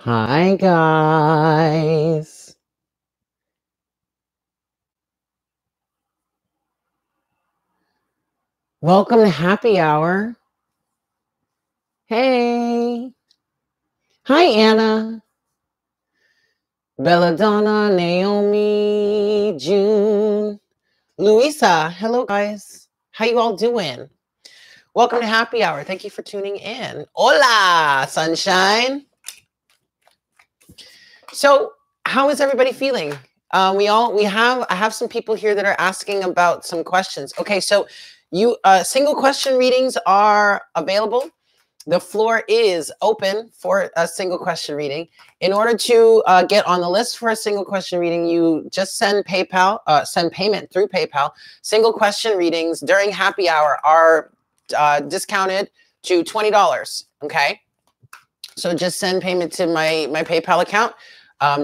Hi, guys. Welcome to Happy Hour. Hey. Hi, Anna. Belladonna, Naomi, June, Louisa. Hello, guys. How you all doing? Welcome to Happy Hour. Thank you for tuning in. Hola, sunshine. So, how is everybody feeling? I have some people here that are asking about some questions. Okay, so single question readings are available. The floor is open for a single question reading. In order to get on the list for a single question reading, you just send payment through PayPal. Single question readings during happy hour are discounted to $20. Okay, so just send payment to my PayPal account,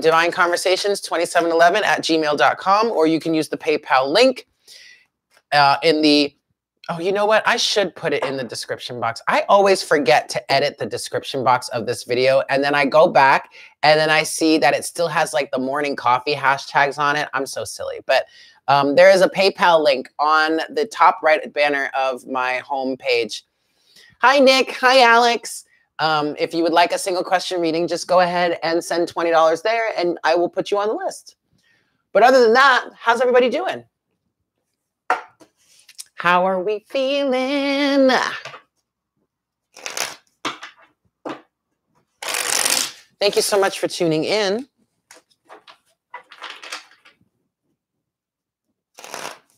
Divine Conversations 2711@gmail.com, or you can use the PayPal link in the. Oh, you know what? I should put it in the description box. I always forget to edit the description box of this video. And then I go back and then I see that it still has like the morning coffee hashtags on it. I'm so silly. But there is a PayPal link on the top right banner of my home page. Hi, Nick. Hi, Alex. If you would like a single question reading, just go ahead and send $20 there and I will put you on the list. But other than that, how's everybody doing? How are we feeling? Thank you so much for tuning in.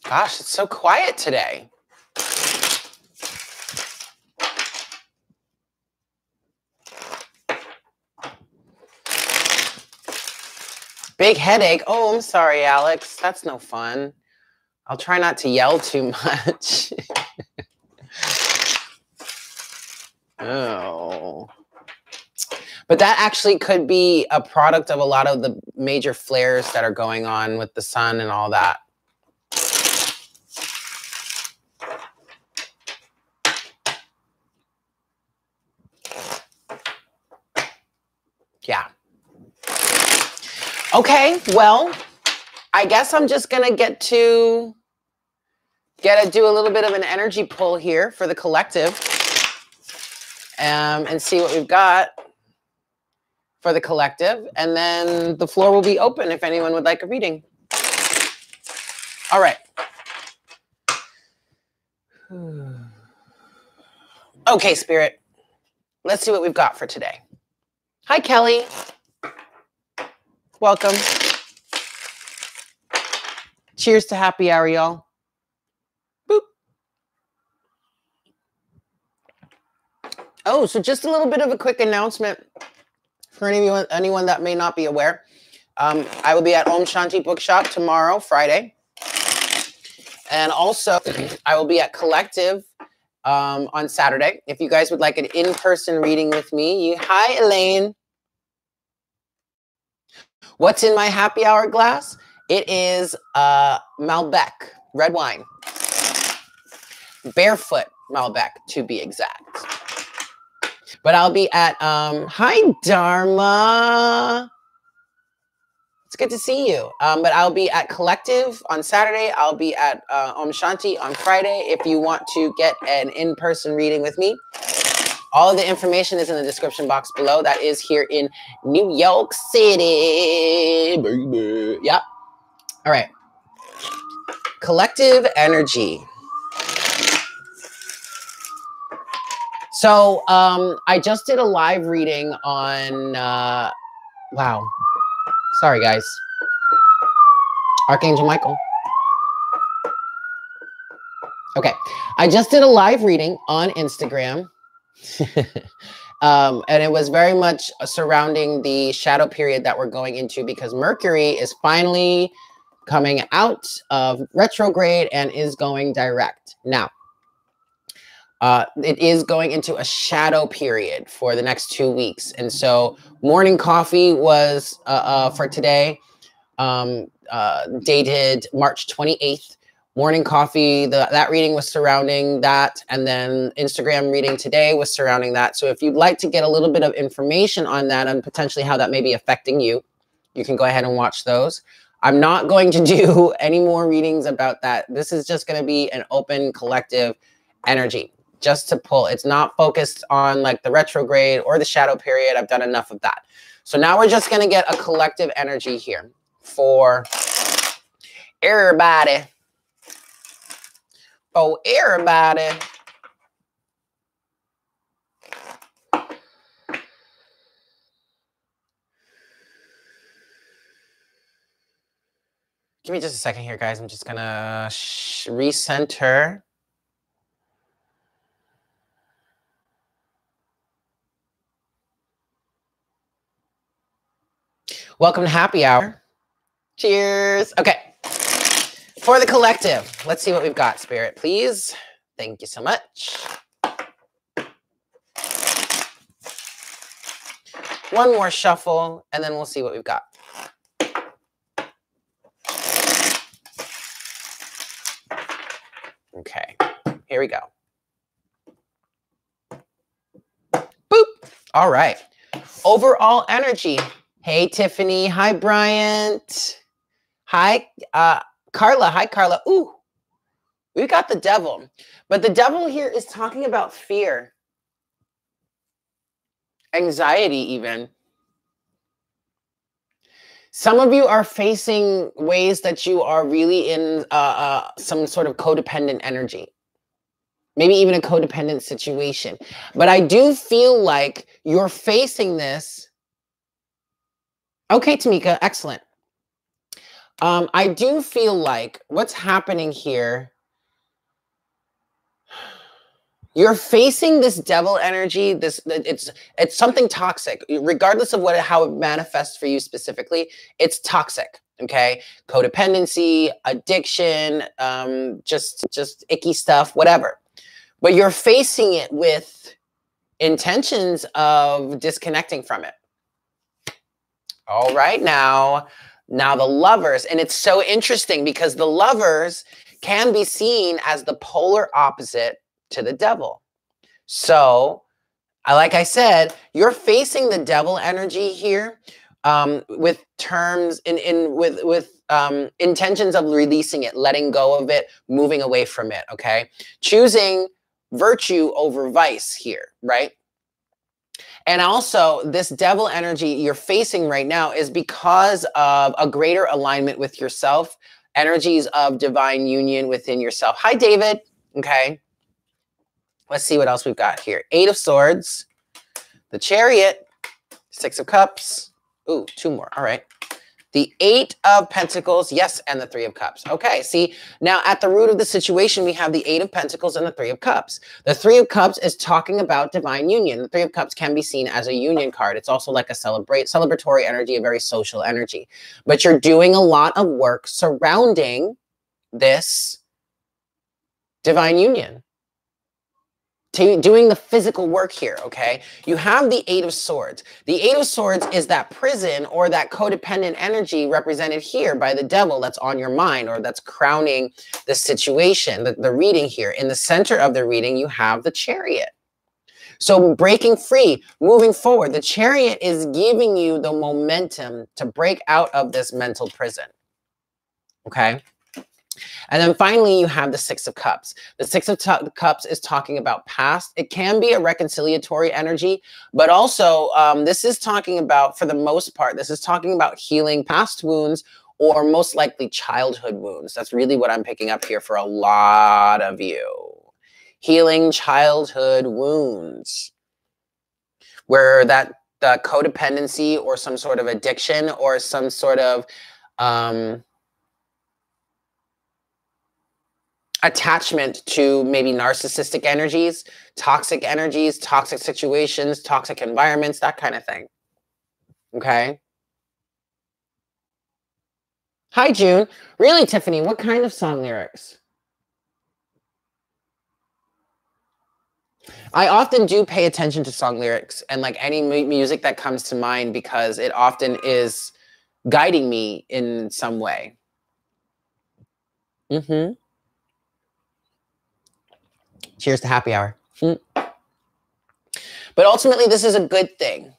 Gosh, it's so quiet today. Big headache. Oh, I'm sorry, Alex. That's no fun. I'll try not to yell too much. Oh. But that actually could be a product of a lot of the major flares that are going on with the sun and all that. Yeah. Okay, well, I guess I'm just going to get to do a little bit of an energy pull here for the collective and see what we've got for the collective. And then the floor will be open if anyone would like a reading. All right. Okay, Spirit. Let's see what we've got for today. Hi, Kelly. Welcome. Cheers to happy hour, y'all. Boop. Oh, so just a little bit of a quick announcement for anyone that may not be aware. I will be at Om Shanti Bookshop tomorrow, Friday. And also, I will be at Collective on Saturday. If you guys would like an in-person reading with me, hi, Elaine. What's in my happy hour glass? It is Malbec, red wine. Barefoot Malbec, to be exact. But I'll be at, hi, Dharma. It's good to see you. But I'll be at Collective on Saturday. I'll be at Om Shanti on Friday. If you want to get an in-person reading with me, all of the information is in the description box below. That is here in New York City, baby. Yep. All right. Collective energy. So I just did a live reading on, wow. Sorry, guys. Archangel Michael. Okay. I just did a live reading on Instagram. And it was very much surrounding the shadow period that we're going into because Mercury is finally coming out of retrograde and is going direct. Now, it is going into a shadow period for the next 2 weeks. And so morning coffee was for today, dated March 28th, Morning coffee, that reading was surrounding that. And then Instagram reading today was surrounding that. So if you'd like to get a little bit of information on that and potentially how that may be affecting you, you can go ahead and watch those. I'm not going to do any more readings about that. This is just going to be an open collective energy just to pull. It's not focused on like the retrograde or the shadow period. I've done enough of that. So now we're just going to get a collective energy here for everybody. Oh, everybody. Give me just a second here, guys. I'm just going to recenter. Welcome to Happy Hour. Cheers. Okay. For the collective, let's see what we've got, Spirit, please. Thank you so much. One more shuffle, and then we'll see what we've got. Okay, here we go. Boop. All right. Overall energy. Hey, Tiffany. Hi, Bryant. Hi, Carla. Hi, Carla. Ooh, we got the devil. But the devil here is talking about fear. Anxiety, even. Some of you are facing ways that you are really in some sort of codependent energy. Maybe even a codependent situation. But I do feel like you're facing this. Okay, Tamika, excellent. I do feel like what's happening here, you're facing this devil energy. It's something toxic, regardless of how it manifests for you specifically. It's toxic. Okay, codependency, addiction, just icky stuff, whatever. But you're facing it with intentions of disconnecting from it. All right, now the lovers, and it's so interesting because the lovers can be seen as the polar opposite to the devil. So, like I said, you're facing the devil energy here with terms with intentions of releasing it, letting go of it, moving away from it. Okay, choosing virtue over vice here, right? And also, this devil energy you're facing right now is because of a greater alignment with yourself, energies of divine union within yourself. Hi, David. Okay. Let's see what else we've got here. 8 of Swords, the Chariot, 6 of Cups. Ooh, 2 more. All right. The 8 of Pentacles, yes, and the 3 of Cups. Okay, see, now at the root of the situation, we have the 8 of Pentacles and the 3 of Cups. The 3 of Cups is talking about divine union. The 3 of Cups can be seen as a union card. It's also like a celebratory energy, a very social energy. But you're doing a lot of work surrounding this divine union. Doing the physical work here, okay? You have the 8 of Swords. The 8 of Swords is that prison or that codependent energy represented here by the devil that's on your mind or that's crowning the situation, the reading here. In the center of the reading, you have the Chariot. So breaking free, moving forward, the Chariot is giving you the momentum to break out of this mental prison, okay? And then finally, you have the 6 of Cups. The 6 of Cups is talking about past. It can be a reconciliatory energy, but also this is talking about, for the most part, this is talking about healing past wounds or most likely childhood wounds. That's really what I'm picking up here for a lot of you. Healing childhood wounds, where that codependency or some sort of addiction or some sort of attachment to maybe narcissistic energies, toxic situations, toxic environments, that kind of thing. Okay. Hi, June. Really, Tiffany, what kind of song lyrics? I often do pay attention to song lyrics and like any music that comes to mind because it often is guiding me in some way. Mm-hmm. Cheers to happy hour. But ultimately, this is a good thing.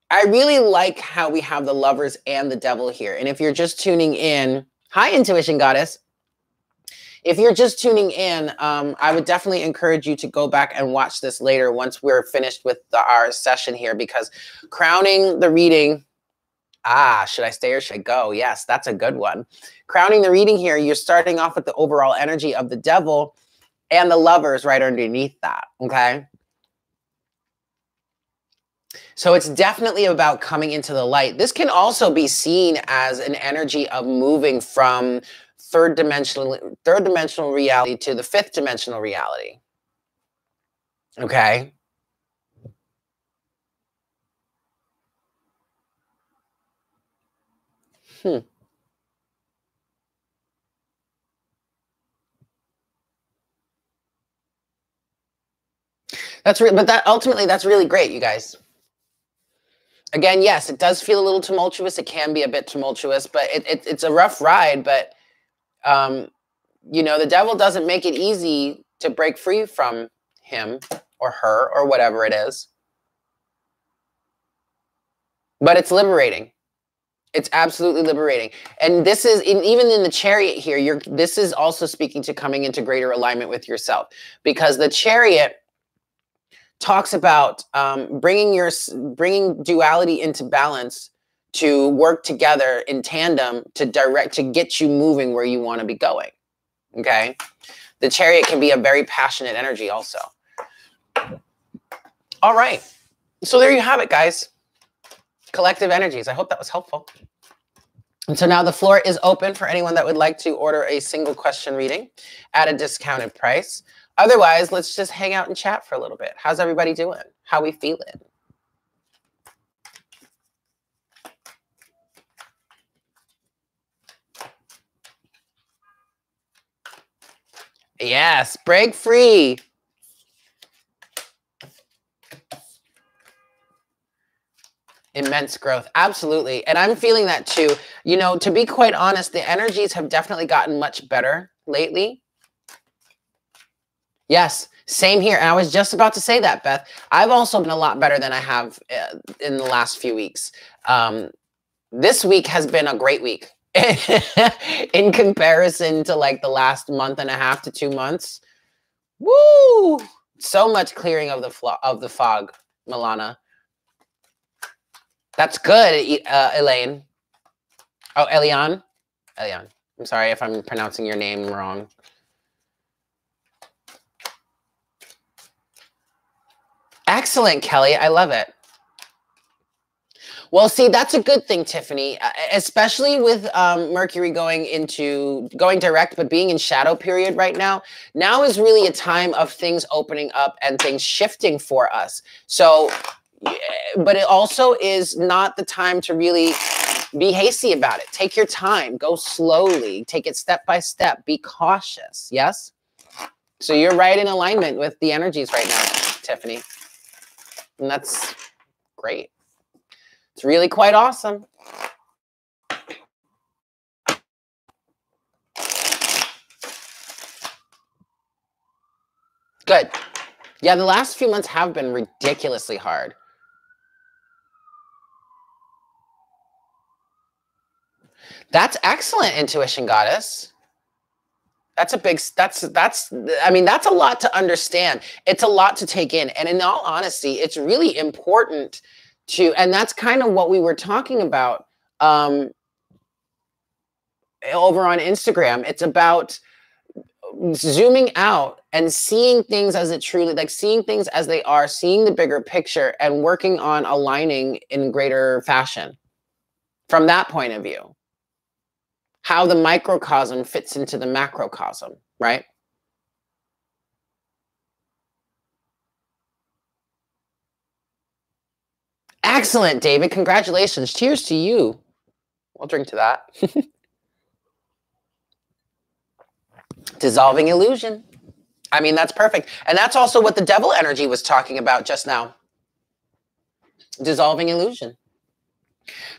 I really like how we have the Lovers and the Devil here. And if you're just tuning in, hi, Intuition Goddess. If you're just tuning in, I would definitely encourage you to go back and watch this later once we're finished with our session here, because crowning the reading, should I stay or should I go? Yes, that's a good one. Crowning the reading here, you're starting off with the overall energy of the Devil and the Lovers right underneath that, okay? So it's definitely about coming into the light. This can also be seen as an energy of moving from third dimensional reality to the fifth dimensional reality. Okay. But that ultimately, that's really great, you guys. Again, yes, it does feel a little tumultuous. It can be a bit tumultuous, but it's a rough ride. But you know, the Devil doesn't make it easy to break free from him or her or whatever it is. But it's liberating. It's absolutely liberating. And this is, even in the Chariot here, this is also speaking to coming into greater alignment with yourself, because the Chariot talks about bringing duality into balance to work together in tandem to get you moving where you want to be going. Okay. The Chariot can be a very passionate energy also. All right. So there you have it, guys. Collective energies. I hope that was helpful. And so now the floor is open for anyone that would like to order a single question reading at a discounted price. Otherwise, let's just hang out and chat for a little bit. How's everybody doing? How we feeling? Yes, break free. Immense growth. Absolutely. And I'm feeling that too. You know, to be quite honest, the energies have definitely gotten much better lately. Yes, same here. And I was just about to say that, Beth. I've also been a lot better than I have in the last few weeks. This week has been a great week in comparison to like the last month and a half to 2 months. Woo! So much clearing of the fog, Milana. That's good, Elaine. Oh, Elian. Elian. I'm sorry if I'm pronouncing your name wrong. Excellent, Kelly. I love it. Well, see, that's a good thing, Tiffany, especially with Mercury going direct, but being in shadow period right now. Now is really a time of things opening up and things shifting for us. So, but it also is not the time to really be hasty about it. Take your time, go slowly, take it step by step, be cautious. Yes. So you're right in alignment with the energies right now, Tiffany. And that's great. It's really quite awesome. Good. Yeah, the last few months have been ridiculously hard. That's excellent, Intuition Goddess. That's a big, I mean, that's a lot to understand. It's a lot to take in. And in all honesty, it's really important to, and that's kind of what we were talking about over on Instagram. It's about zooming out and seeing things as it truly, like seeing things as they are, seeing the bigger picture and working on aligning in greater fashion from that point of view. How the microcosm fits into the macrocosm, right? Excellent, David. Congratulations. Cheers to you. I'll drink to that. Dissolving illusion. I mean, that's perfect. And that's also what the Devil energy was talking about just now. Dissolving illusion.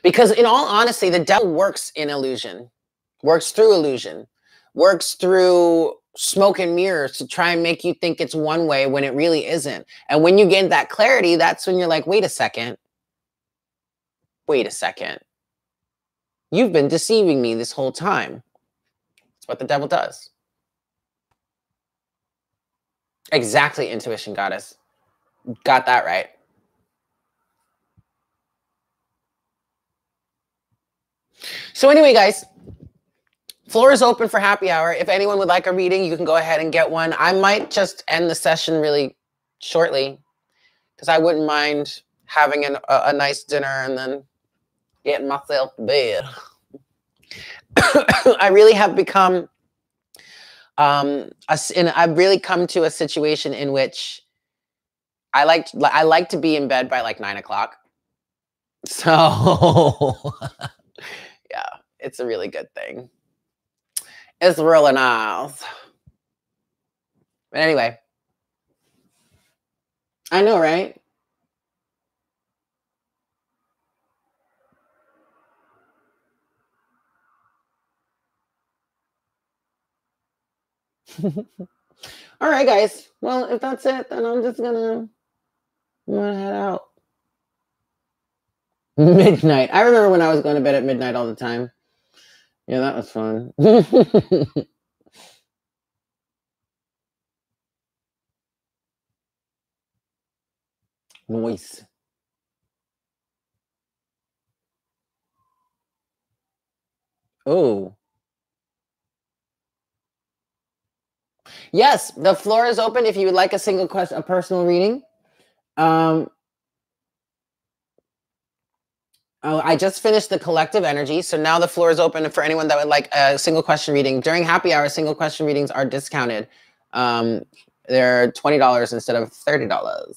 Because in all honesty, the Devil works in illusion. Works through illusion, works through smoke and mirrors to try and make you think it's one way when it really isn't. And when you get that clarity, that's when you're like, wait a second. Wait a second. You've been deceiving me this whole time. That's what the devil does. Exactly, intuition goddess. Got that right. So anyway, guys, floor is open for happy hour. If anyone would like a reading, you can go ahead and get one. I might just end the session really shortly because I wouldn't mind having a nice dinner and then getting myself to bed. I really have become, I've really come to a situation in which I like to be in bed by like 9 o'clock. So yeah, it's a really good thing. It's really nice. But anyway, I know, right? All right, guys. Well, if that's it, then I'm just gonna head out. Midnight. I remember when I was going to bed at midnight all the time. Yeah, that was fun. Noise. Oh. Yes, the floor is open if you would like a single question, a personal reading. Oh, I just finished the collective energy, so now the floor is open for anyone that would like a single question reading. During happy hour, single question readings are discounted. They're $20 instead of $30.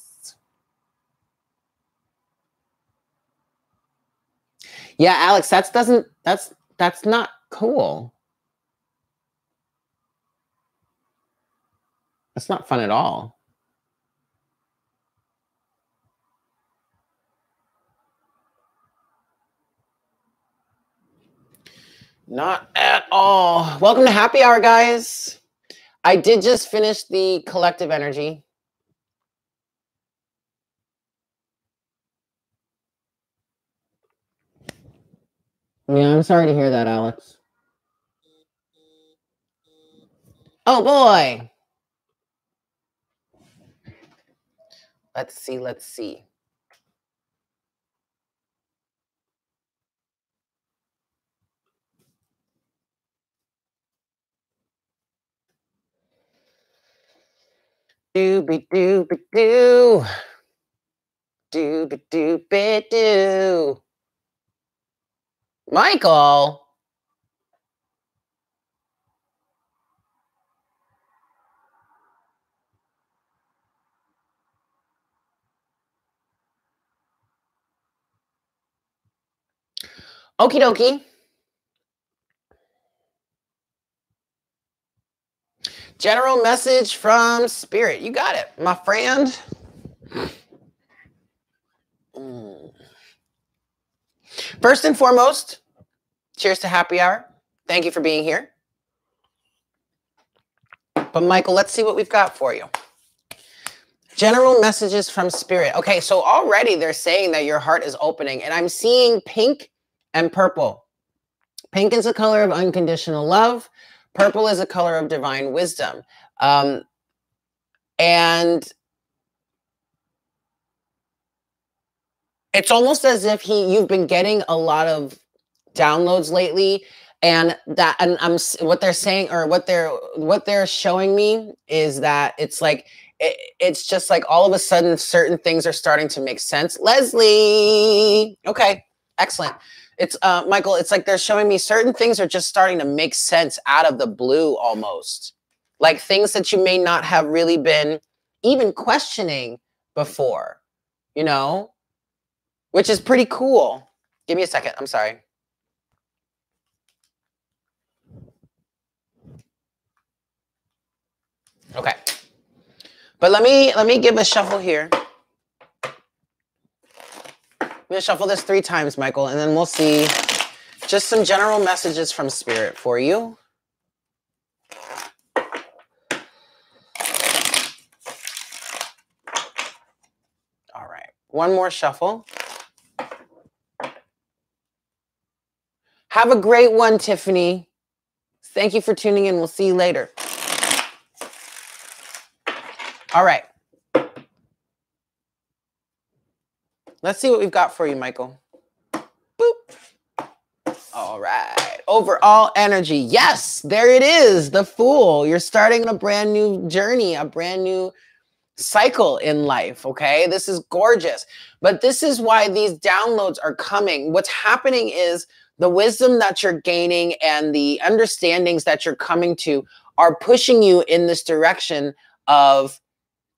Yeah, Alex, that's not cool. That's not fun at all. Not at all. Welcome to happy hour, guys. I did just finish the collective energy. Yeah, I'm sorry to hear that, Alex. Oh boy. Let's see. Let's see. Doobie doobie doo. Doobie doobie doo. Michael. Okie dokie. General message from spirit. You got it, my friend. First and foremost, cheers to happy hour. Thank you for being here. But Michael, let's see what we've got for you. General messages from spirit. Okay, so already they're saying that your heart is opening, and I'm seeing pink and purple. Pink is a color of unconditional love. Purple is a color of divine wisdom. And it's almost as if you've been getting a lot of downloads lately, and what they're saying, or what they're showing me, is that it's like it's just like all of a sudden certain things are starting to make sense. Leslie, okay, excellent. It's Michael, it's like they're showing me certain things are just starting to make sense out of the blue, almost like things that you may not have really been even questioning before, you know, which is pretty cool. Give me a second. I'm sorry. Okay. But let me give a shuffle here. I'm going to shuffle this 3 times, Michael, and then we'll see just some general messages from spirit for you. One more shuffle. Have a great one, Tiffany. Thank you for tuning in. We'll see you later. All right. Let's see what we've got for you, Michael. Boop. All right. Overall energy. Yes, there it is. The Fool. You're starting a brand new journey, a brand new cycle in life. Okay. This is gorgeous. But this is why these downloads are coming. What's happening is the wisdom that you're gaining and the understandings that you're coming to are pushing you in this direction of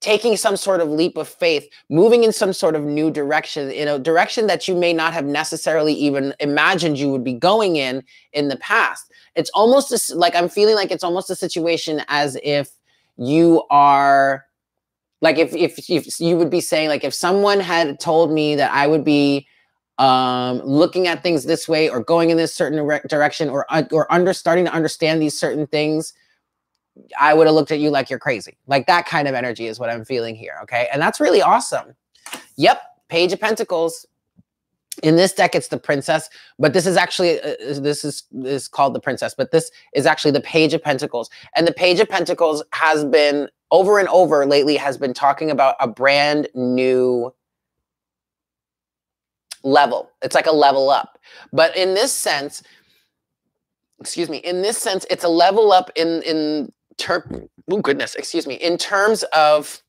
taking some sort of leap of faith, moving in some sort of new direction, in a direction that you may not have necessarily even imagined you would be going in the past. It's almost like I'm feeling like it's almost a situation as if you are like if you would be saying, like, if someone had told me that I would be looking at things this way or going in this certain direction or starting to understand these certain things, I would have looked at you like you're crazy. Like that kind of energy is what I'm feeling here. Okay. And that's really awesome. Yep. Page of Pentacles. In this deck, it's the Princess, but this is actually, this is called the Princess, but this is actually the Page of Pentacles. And the Page of Pentacles has been over and over lately has been talking about a brand new level. It's like a level up. But in this sense, excuse me, in this sense, it's a level up in terms of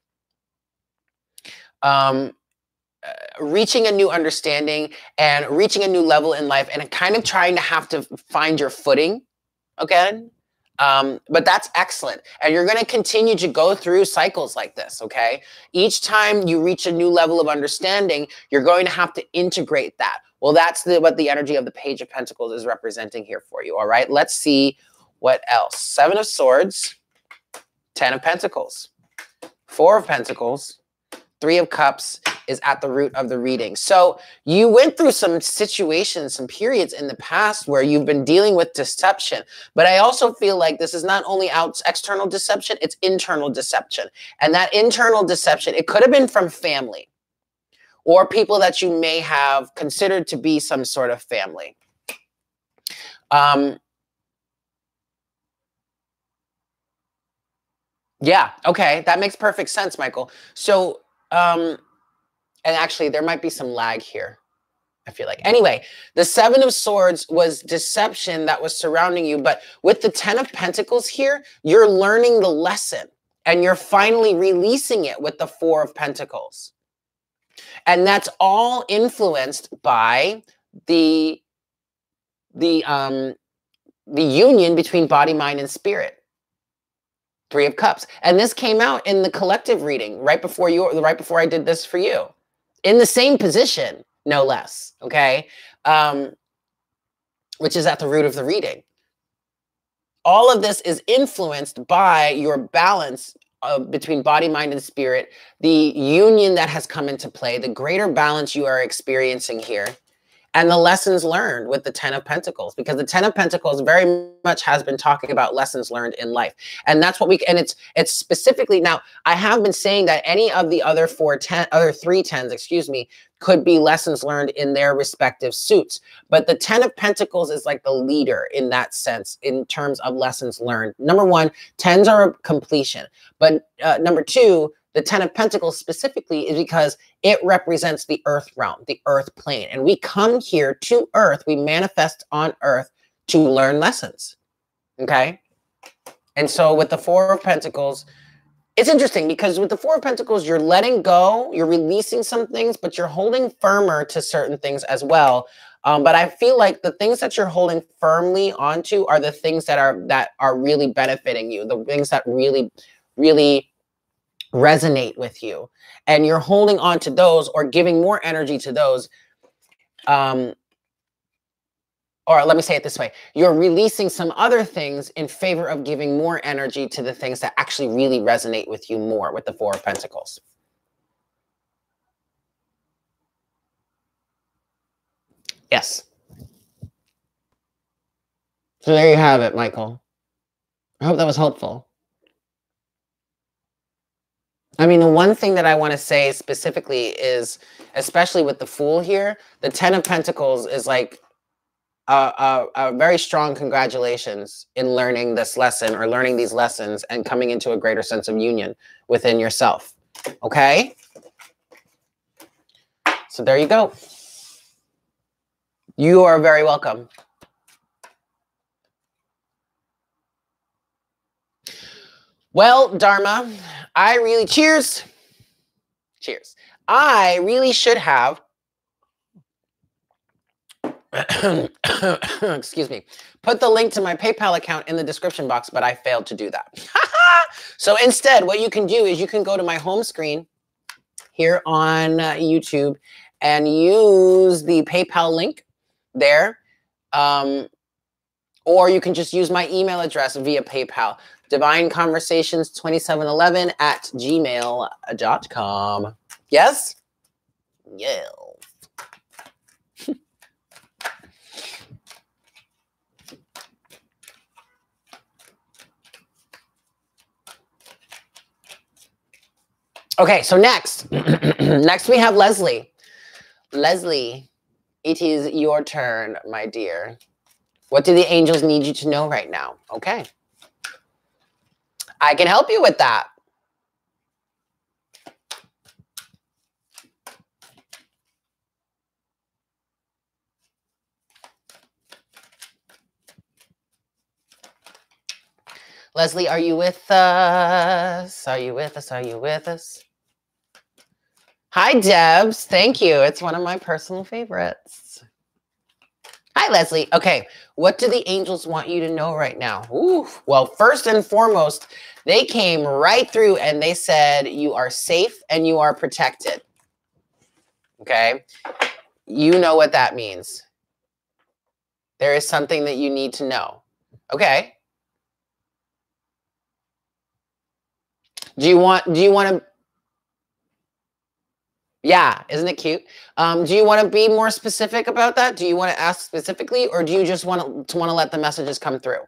reaching a new understanding and reaching a new level in life and kind of trying to have to find your footing again. But that's excellent. And you're going to continue to go through cycles like this, okay? Each time you reach a new level of understanding, you're going to have to integrate that. Well, that's what the energy of the Page of Pentacles is representing here for you, all right? Let's see what else. 7 of Swords, 10 of Pentacles, 4 of Pentacles, 3 of Cups is at the root of the reading. So you went through some situations, some periods in the past where you've been dealing with deception. But I also feel like this is not only external deception, it's internal deception. And that internal deception, it could have been from family or people that you may have considered to be some sort of family. Yeah, okay, that makes perfect sense, Michael. So, and actually, there might be some lag here, I feel like. Anyway, the 7 of Swords was deception that was surrounding you. But with the 10 of Pentacles here, you're learning the lesson. And you're finally releasing it with the 4 of Pentacles. And that's all influenced by the union between body, mind, and spirit. 3 of Cups. And this came out in the collective reading right before I did this for you. In the same position, no less, okay? Which is at the root of the reading. All of this is influenced by your balance between body, mind, and spirit, the union that has come into play, the greater balance you are experiencing here, and the lessons learned with the 10 of Pentacles, because the 10 of Pentacles very much has been talking about lessons learned in life. And that's what and it's specifically, now I have been saying that any of the other 3 10s, excuse me, could be lessons learned in their respective suits. But the 10 of Pentacles is like the leader in that sense, in terms of lessons learned. Number 1, 10s are completion. But number 2, the 10 of Pentacles specifically is because it represents the earth realm, the earth plane. And we come here to earth, we manifest on earth to learn lessons, okay? And so with the 4 of Pentacles, it's interesting because with the 4 of Pentacles, you're letting go, you're releasing some things, but you're holding firmer to certain things as well. But I feel like the things that you're holding firmly onto are the things that are really benefiting you, the things that really, really resonate with you, and you're holding on to those or giving more energy to those. Or let me say it this way, you're releasing some other things in favor of giving more energy to the things that actually really resonate with you more with the 4 of Pentacles. Yes. So there you have it, Michael. I hope that was helpful. I mean, the one thing that I want to say specifically is, especially with the Fool here, the 10 of Pentacles is like a very strong congratulations in learning this lesson or learning these lessons and coming into a greater sense of union within yourself. Okay? So there you go. You are very welcome. Well, Dharma, I really, cheers. Cheers. I really should have, excuse me, put the link to my PayPal account in the description box, but I failed to do that. So instead, what you can do is you can go to my home screen here on YouTube and use the PayPal link there. Or you can just use my email address via PayPal, divineconversations2711@gmail.com. Yes? Yeah. Okay, so next, next we have Leslie. Leslie, it is your turn, my dear. What do the angels need you to know right now? Okay. I can help you with that. Leslie, are you with us? Are you with us? Are you with us? Hi, Debs. Thank you. It's one of my personal favorites. Hi, Leslie. Okay, what do the angels want you to know right now? Ooh, well, first and foremost, they came right through and they said you are safe and you are protected. Okay, you know what that means. There is something that you need to know. Okay. Do you want to, yeah, isn't it cute? Do you want to be more specific about that? Do you want to ask specifically, or do you just want to let the messages come through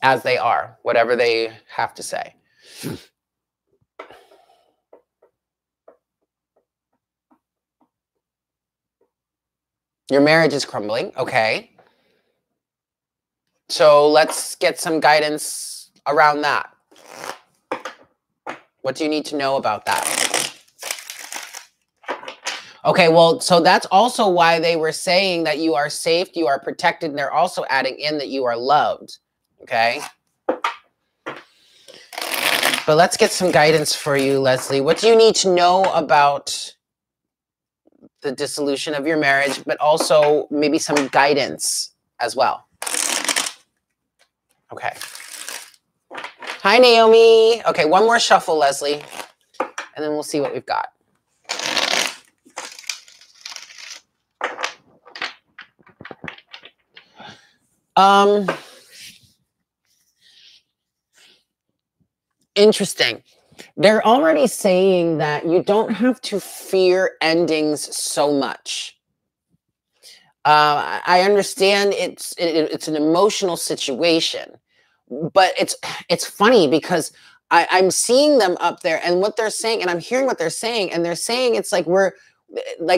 as they are, whatever they have to say? Your marriage is crumbling. Okay. So let's get some guidance around that. What do you need to know about that? Okay, well, so that's also why they were saying that you are safe, you are protected, and they're also adding in that you are loved. Okay? But let's get some guidance for you, Leslie. What do you need to know about the dissolution of your marriage, but also maybe some guidance as well? Okay. Hi, Naomi. Okay, one more shuffle, Leslie, and then we'll see what we've got. Interesting. They're already saying that you don't have to fear endings so much. I understand it's an emotional situation, but it's funny because I'm seeing them up there and what they're saying, and I'm hearing what they're saying, and they're saying it's like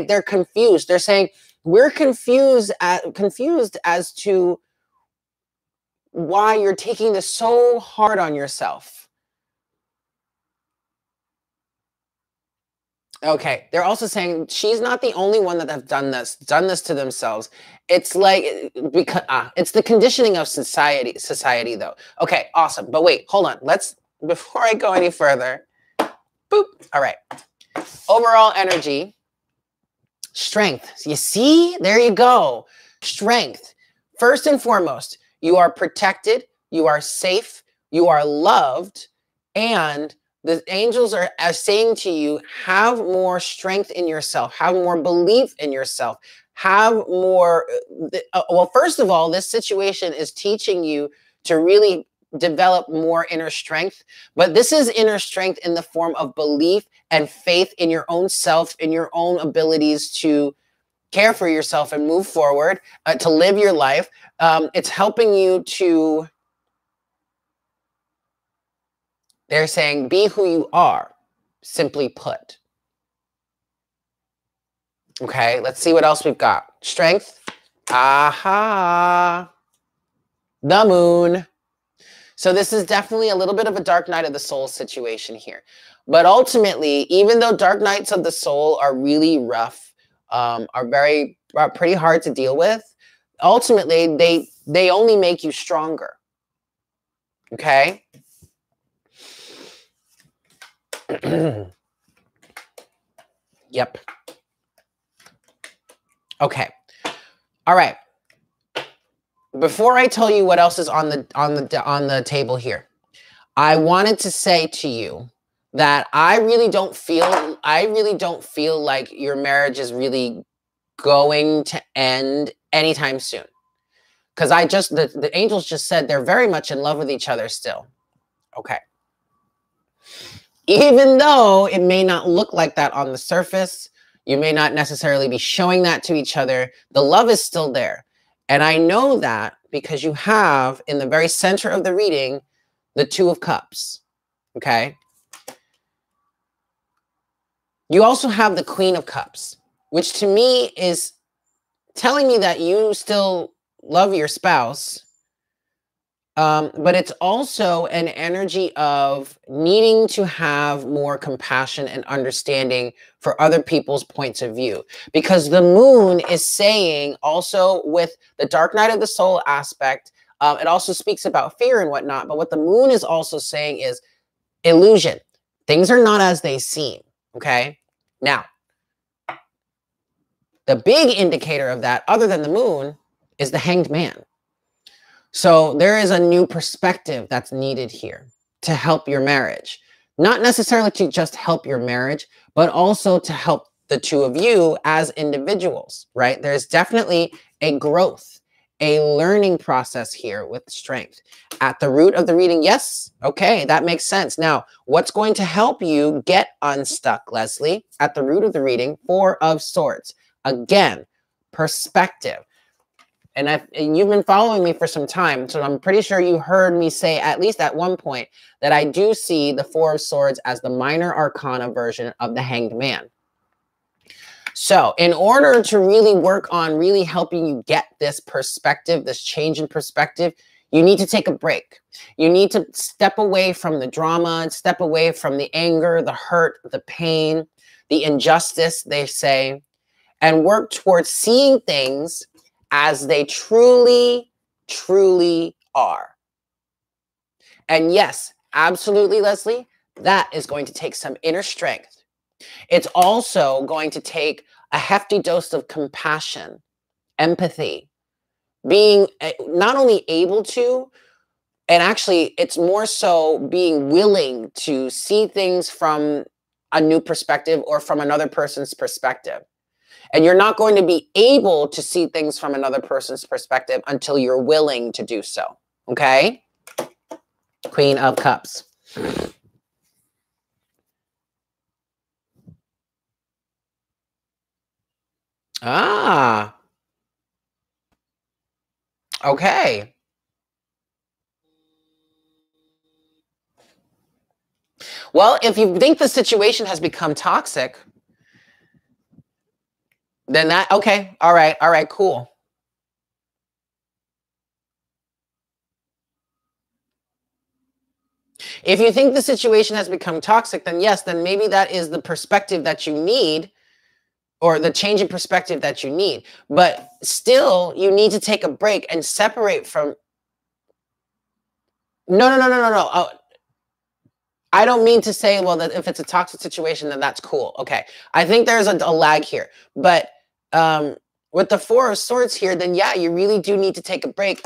they're confused. They're saying we're confused as to why you're taking this so hard on yourself. Okay, they're also saying she's not the only one that have done this to themselves. It's like because it's the conditioning of society though. Okay, awesome. But wait, hold on. Before I go any further. Boop. All right. Overall energy, strength. You see? There you go. Strength. First and foremost, you are protected, you are safe, you are loved, and the angels are saying to you, have more strength in yourself, have more belief in yourself, have more, well, first of all, this situation is teaching you to really develop more inner strength, but this is inner strength in the form of belief and faith in your own self, in your own abilities to care for yourself and move forward, to live your life. It's helping you to They're saying, be who you are, simply put. Okay, let's see what else we've got. Strength. Aha. The moon. So this is definitely a little bit of a dark night of the soul situation here. But ultimately, even though dark nights of the soul are really rough, are pretty hard to deal with, ultimately, they only make you stronger. Okay? Yep. Okay. All right. Before I tell you what else is on the table here, I wanted to say to you that I really don't feel like your marriage is really going to end anytime soon. Because the angels just said they're very much in love with each other still. Okay. Even though it may not look like that on the surface, you may not necessarily be showing that to each other, the love is still there. And I know that because you have, in the very center of the reading, the Two of Cups, okay? You also have the Queen of Cups, which to me is telling me that you still love your spouse, but it's also an energy of needing to have more compassion and understanding for other people's points of view. Because the moon is saying also with the dark night of the soul aspect, it also speaks about fear and whatnot. But what the moon is also saying is illusion. Things are not as they seem, okay? Now, the big indicator of that, other than the moon, is the Hanged Man. So there is a new perspective that's needed here to help your marriage. Not necessarily to just help your marriage, but also to help the two of you as individuals, right? There's definitely a growth, a learning process here with strength. At the root of the reading, yes, okay, that makes sense. Now, what's going to help you get unstuck, Leslie? At the root of the reading, Four of Swords. Again, perspective. And you've been following me for some time, so I'm pretty sure you heard me say, at least at one point, that I do see the Four of Swords as the minor arcana version of the Hanged Man. So in order to really work on really helping you get this perspective, this change in perspective, you need to take a break. You need to step away from the drama, step away from the anger, the hurt, the pain, the injustice, they say, and work towards seeing things as they truly, truly are. And yes, absolutely, Leslie, that is going to take some inner strength. It's also going to take a hefty dose of compassion, empathy, being not only able to, and actually it's more so being willing to see things from a new perspective or from another person's perspective. And you're not going to be able to see things from another person's perspective until you're willing to do so. Okay? Queen of Cups. Ah. Okay. Well, if you think the situation has become toxic, then that, okay, all right, cool. If you think the situation has become toxic, then yes, then maybe that is the perspective that you need, or the change in perspective that you need. But still, you need to take a break and separate from. No. I don't mean to say, well, that if it's a toxic situation, then that's cool. Okay. I think there's a lag here. But with the Four of Swords here, then yeah, you really do need to take a break.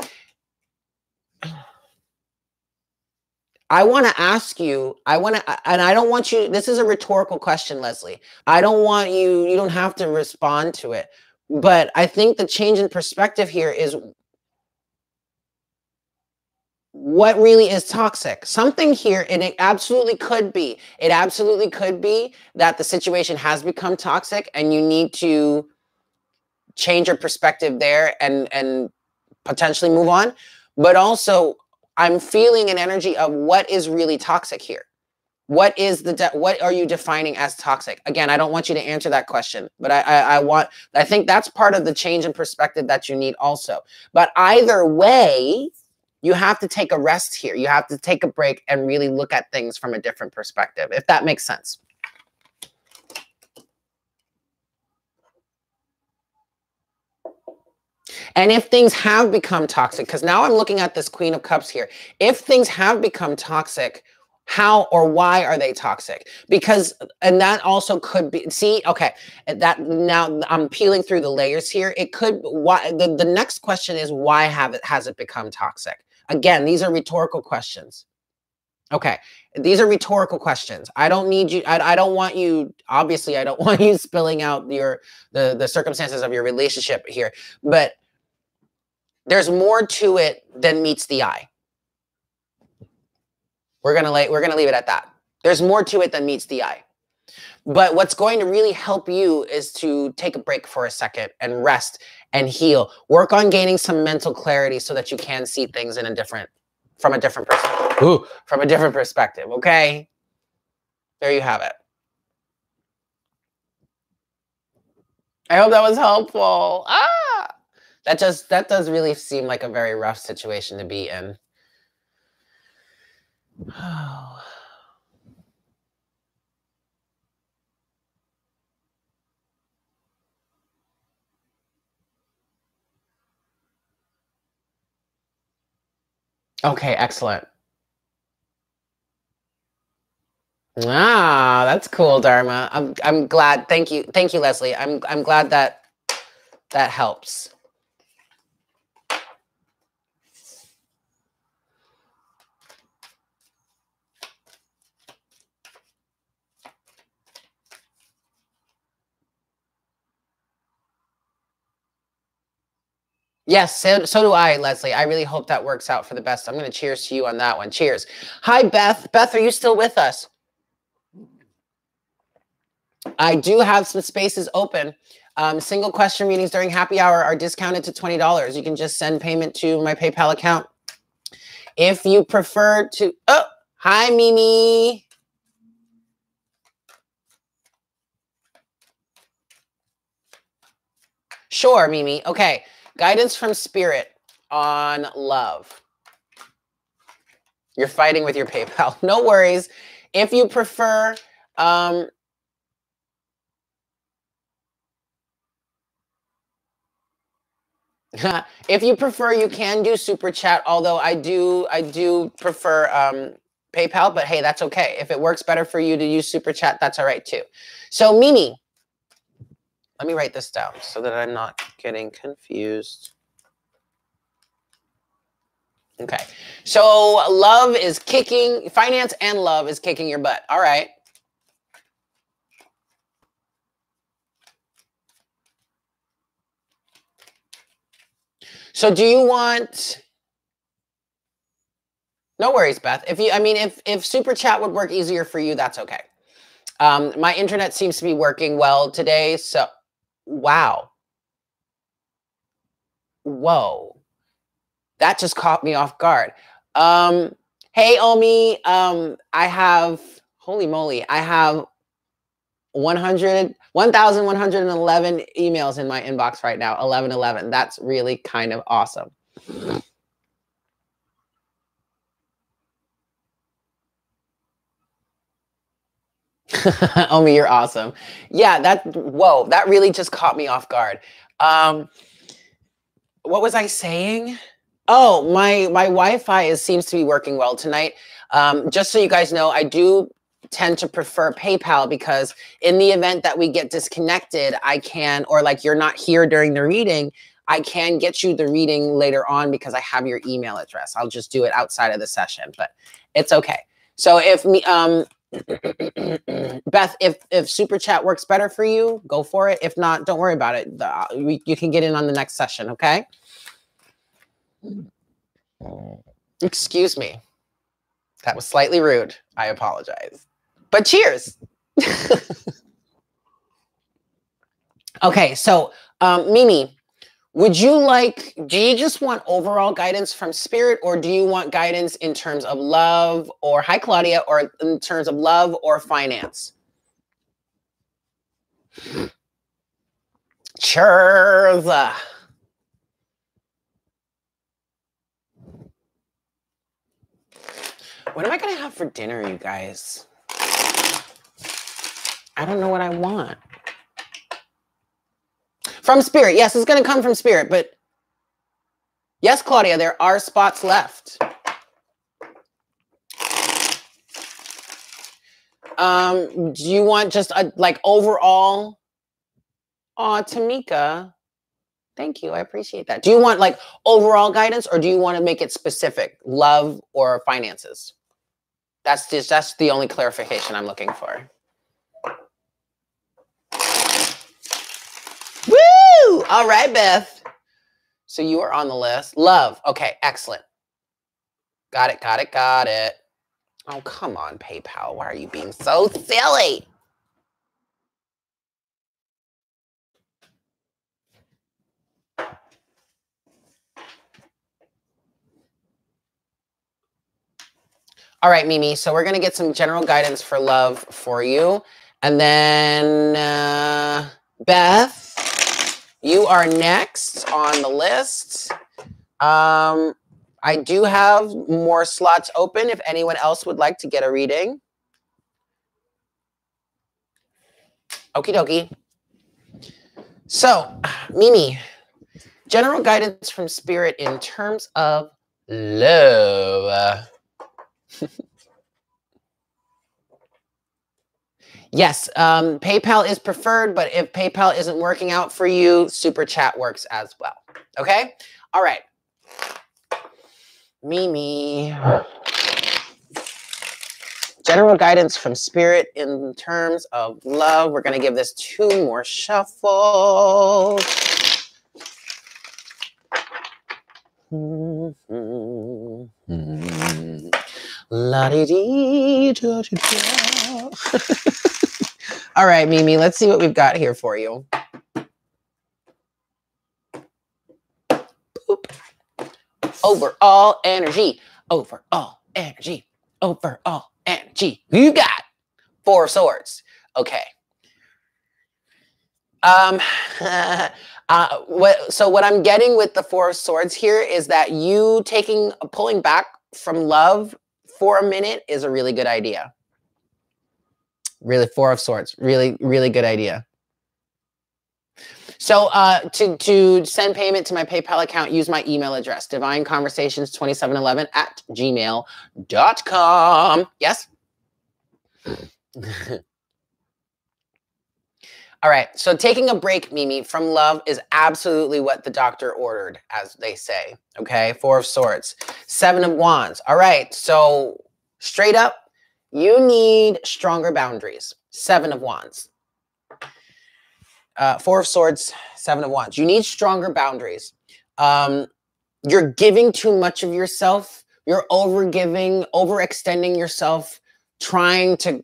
I want to ask you, and I don't want you, this is a rhetorical question, Leslie. I don't want you, you don't have to respond to it. But I think the change in perspective here is what really is toxic. Something here, and it absolutely could be that the situation has become toxic and you need to change your perspective there and potentially move on. But also, I'm feeling an energy of what is really toxic here. What are you defining as toxic? Again, I don't want you to answer that question, but I think that's part of the change in perspective that you need also. But either way, you have to take a rest here. You have to take a break and really look at things from a different perspective, if that makes sense. And if things have become toxic, because now I'm looking at this Queen of Cups here. If things have become toxic, how or why are they toxic? Because, and that also could be, see, okay, that now I'm peeling through the layers here. It could, why, the next question is, why has it become toxic? Again, these are rhetorical questions. Okay, these are rhetorical questions. I don't need you, I don't want you, obviously, I don't want you spilling out the circumstances of your relationship here, but there's more to it than meets the eye. We're gonna leave it at that. There's more to it than meets the eye. But what's going to really help you is to take a break for a second and rest and heal. Work on gaining some mental clarity so that you can see things in from a different perspective. Ooh, from a different perspective, okay? There you have it. I hope that was helpful. That does really seem like a very rough situation to be in. Oh. Okay, excellent. Ah, that's cool, Dharma. I'm glad. Thank you, Leslie. I'm glad that helps. Yes, so do I, Leslie. I really hope that works out for the best. I'm going to cheers to you on that one. Cheers. Hi, Beth. Beth, are you still with us? I do have some spaces open. Single question readings during happy hour are discounted to $20. You can just send payment to my PayPal account. If you prefer to... Oh, hi, Mimi. Sure, Mimi. Okay. Guidance from Spirit on love. You're fighting with your PayPal. No worries. If you prefer... if you prefer, you can do super chat, although I do prefer PayPal, but hey, that's okay. If it works better for you to use super chat, that's all right too. So Mimi, let me write this down so that I'm not getting confused. Okay. So love is kicking, finance and love is kicking your butt. All right. So do you want... No worries, Beth. If super chat would work easier for you, that's okay. My internet seems to be working well today, so wow. Whoa. That just caught me off guard. Hey, Omi, I have, holy moly, I have 1,111 emails in my inbox right now, 1111. That's really kind of awesome. Omi, you're awesome. Yeah, whoa, that really just caught me off guard. What was I saying? Oh, my Wi-Fi seems to be working well tonight. Just so you guys know, I do tend to prefer PayPal because in the event that we get disconnected, I can, or like you're not here during the reading, I can get you the reading later on because I have your email address. I'll just do it outside of the session, but it's okay. So if Beth, if super chat works better for you, go for it. If not, don't worry about it. You can get in on the next session, okay? Excuse me. That was slightly rude. I apologize. But cheers. Okay, so Mimi, Do you just want overall guidance from spirit, or do you want guidance in terms of love, or hi Claudia, or in terms of love or finance? Cheers. What am I going to have for dinner, you guys? I don't know what I want. From spirit. Yes, it's going to come from spirit, but yes, Claudia, there are spots left. Do you want just a like overall? Aw, Tamika. Thank you. I appreciate that. Do you want like overall guidance, or do you want to make it specific? Love or finances? That's the only clarification I'm looking for. Woo! All right, Beth. So you are on the list. Love. Okay, excellent. Got it, got it, got it. Oh, come on, PayPal. Why are you being so silly? All right, Mimi. So we're going to get some general guidance for love for you. And then Beth, you are next on the list. I do have more slots open if anyone else would like to get a reading. Okie dokie. So, Mimi, general guidance from spirit in terms of love. Yes, PayPal is preferred, but if PayPal isn't working out for you, Super Chat works as well. Okay? All right. Mimi. General guidance from spirit in terms of love. We're going to give this 2 more shuffles. La-di-dee-da-da-da. All right, Mimi, let's see what we've got here for you. Boop. Overall energy. Overall energy. Overall energy. You got 4 of Swords. Okay. What I'm getting with the 4 of Swords here is that you pulling back from love for a minute is a really good idea. Really, 4 of Swords. Really, really good idea. So to send payment to my PayPal account, use my email address, divineconversations2711@gmail.com. Yes? All right. So taking a break, Mimi, from love is absolutely what the doctor ordered, as they say. Okay. 4 of Swords. 7 of Wands. All right. So straight up, you need stronger boundaries. 7 of Wands. 4 of Swords, 7 of Wands. You need stronger boundaries. You're giving too much of yourself. You're overextending yourself, trying to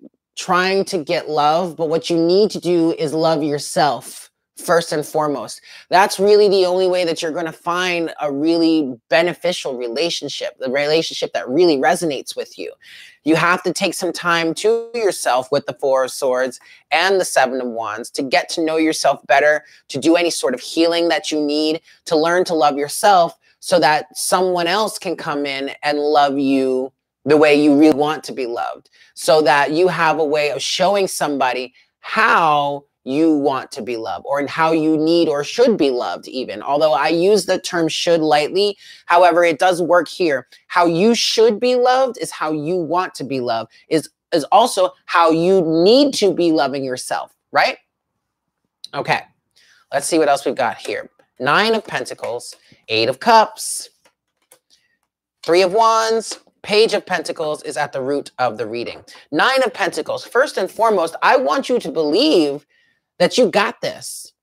get love. But what you need to do is love yourself first and foremost. That's really the only way that you're going to find a really beneficial relationship, the relationship that really resonates with you. You have to take some time to yourself with the 4 of Swords and the 7 of Wands to get to know yourself better, to do any sort of healing that you need, to learn to love yourself so that someone else can come in and love you the way you really want to be loved, so that you have a way of showing somebody how you want to be loved, or how you need or should be loved even. Although I use the term should lightly, however, it does work here. How you should be loved is how you want to be loved, is also how you need to be loving yourself, right? Okay, let's see what else we've got here. 9 of Pentacles, 8 of Cups, 3 of Wands, Page of Pentacles is at the root of the reading. 9 of Pentacles. First and foremost, I want you to believe that you got this,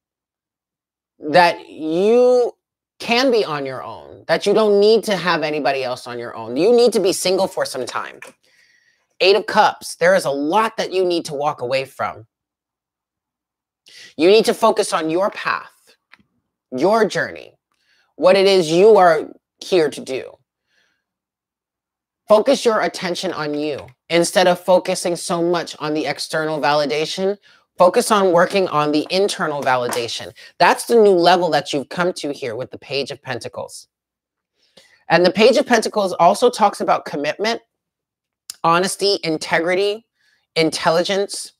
that you can be on your own, that you don't need to have anybody else on your own. You need to be single for some time. 8 of Cups. There is a lot that you need to walk away from. You need to focus on your path, your journey. what it is you are here to do. Focus your attention on you instead of focusing so much on the external validation. Focus on working on the internal validation. That's the new level that you've come to here with the Page of Pentacles. And the Page of Pentacles also talks about commitment, honesty, integrity, intelligence,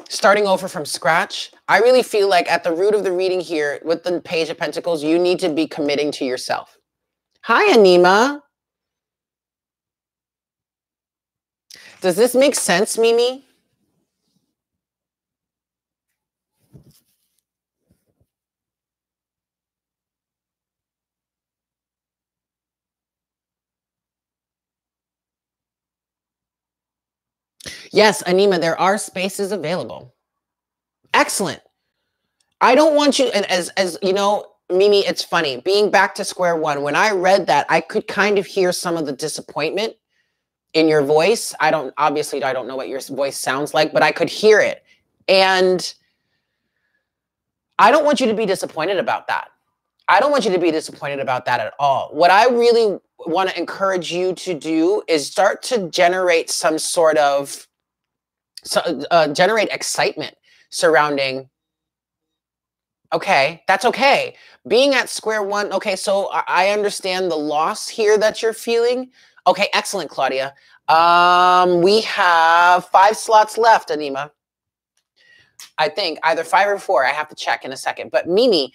starting over from scratch. I really feel like at the root of the reading here with the Page of Pentacles, you need to be committing to yourself. Hi, Anima. Does this make sense, Mimi? Yes, Anima, there are spaces available. Excellent. I don't want you, and as you know, Mimi, it's funny, being back to square one, when I read that, I could kind of hear some of the disappointment in your voice. Obviously, I don't know what your voice sounds like, but I could hear it. And I don't want you to be disappointed about that. I don't want you to be disappointed about that at all. What I really want to encourage you to do is start to generate some sort of, generate excitement surrounding, okay, that's okay. Being at square one, okay, so I understand the loss here that you're feeling. Okay, excellent, Claudia. We have 5 slots left, Anima. I think either 5 or 4. I have to check in a second. But Mimi,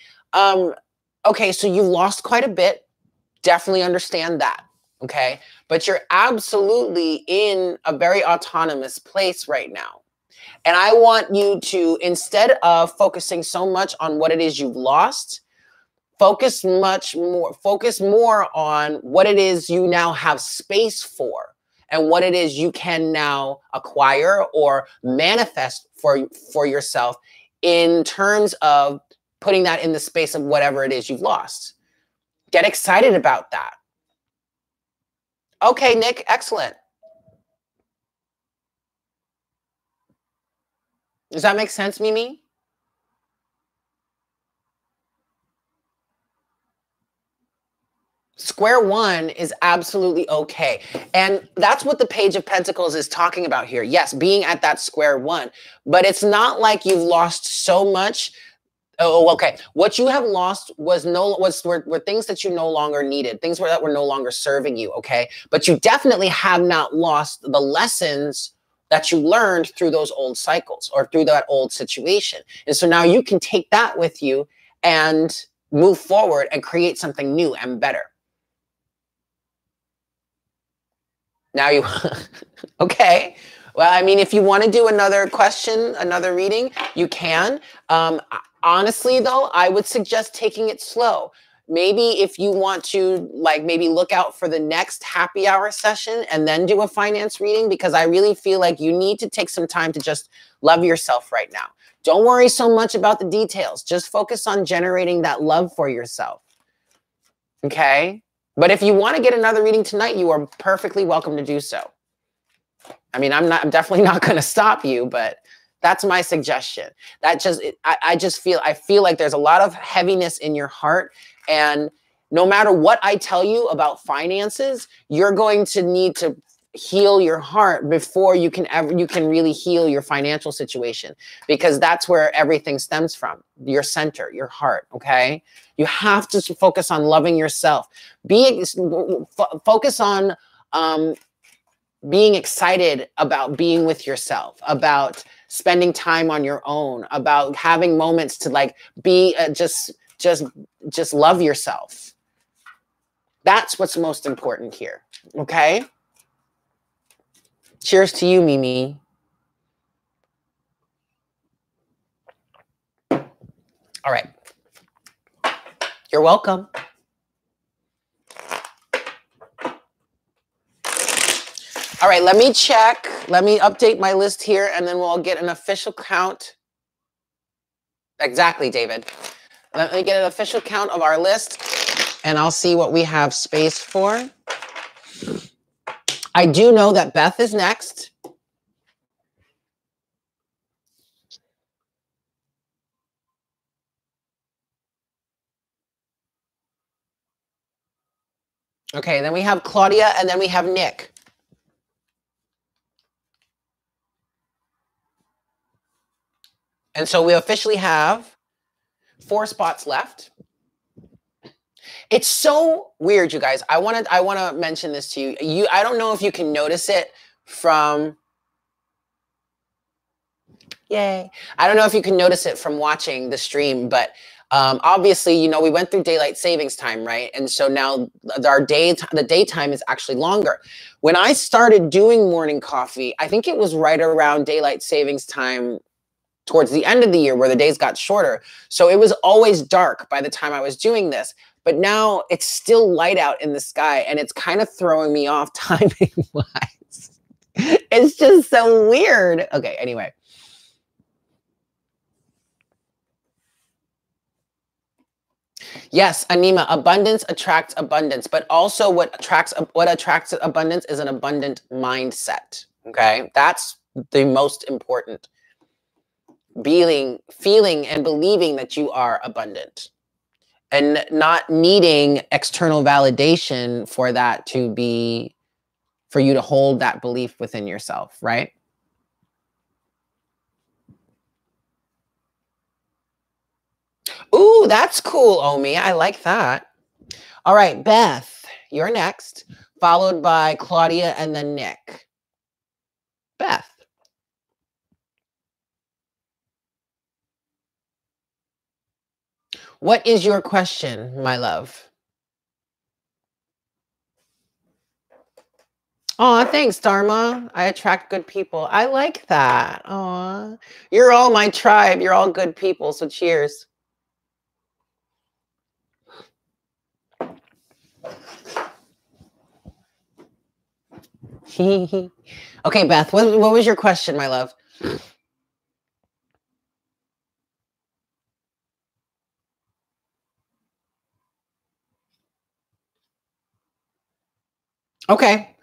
okay, so you've lost quite a bit. Definitely understand that. Okay, but you're absolutely in a very autonomous place right now. And I want you to, instead of focusing so much on what it is you've lost, focus more on what it is you now have space for and what it is you can now acquire or manifest for yourself in terms of putting that in the space of whatever it is you've lost. Get excited about that. Okay, Nick, excellent. Does that make sense, Mimi? Square one is absolutely okay. And that's what the Page of Pentacles is talking about here. Yes, being at that square one, but it's not like you've lost so much. Oh, okay. What you have lost were things that you no longer needed, things that were no longer serving you, okay? But you definitely have not lost the lessons that you learned through those old cycles or through that old situation. And so now you can take that with you and move forward and create something new and better. Now you, okay. Well, I mean, if you want to do another question, another reading, you can. Honestly, though, I would suggest taking it slow. Maybe if you want to, like, maybe look out for the next happy hour session and then do a finance reading, because I really feel like you need to take some time to just love yourself right now. Don't worry so much about the details. Just focus on generating that love for yourself. Okay? But if you want to get another reading tonight, you are perfectly welcome to do so. I mean, I'm definitely not going to stop you, but that's my suggestion. I feel like there's a lot of heaviness in your heart, and no matter what I tell you about finances, you're going to need to heal your heart before you can really heal your financial situation, because that's where everything stems from. Your center, your heart. Okay. You have to focus on loving yourself. Focus on, being excited about being with yourself, about spending time on your own, about having moments to like be just love yourself. That's what's most important here. Okay. Cheers to you, Mimi. All right. You're welcome. All right, let me check. Let me update my list here, and then we'll get an official count. Exactly, David. Let me get an official count of our list, and I'll see what we have space for. I do know that Beth is next. Okay, then we have Claudia, and then we have Nick. And so we officially have 4 spots left. It's so weird, you guys. I want to mention this to you. I don't know if you can notice it from Yay. I don't know if you can notice it from watching the stream, but obviously, you know, we went through daylight savings time, right? And so now the daytime is actually longer. When I started doing morning coffee, I think it was right around daylight savings time towards the end of the year where the days got shorter. So it was always dark by the time I was doing this. But now it's still light out in the sky, and it's kind of throwing me off timing-wise. It's just so weird. Okay, anyway. Yes, Anima, abundance attracts abundance, but also what attracts abundance is an abundant mindset. Okay, that's the most important. Feeling and believing that you are abundant, and not needing external validation for that for you to hold that belief within yourself, right? Ooh, that's cool, Omi. I like that. All right, Beth, you're next, followed by Claudia and then Nick. Beth. What is your question, my love? Aw, thanks, Dharma. I attract good people. I like that. Aw, you're all my tribe. You're all good people, so cheers. Okay, Beth, what was your question, my love? Okay.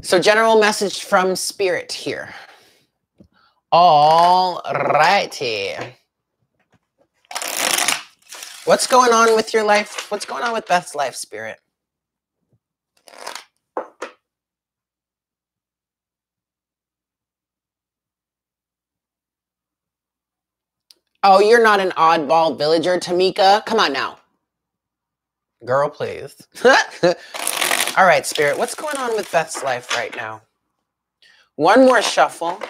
So general message from spirit here. All righty. What's going on with your life? What's going on with Beth's life, spirit? Oh, you're not an oddball villager, Tamika. Come on now. Girl, please. All right, spirit. What's going on with Beth's life right now? One more shuffle,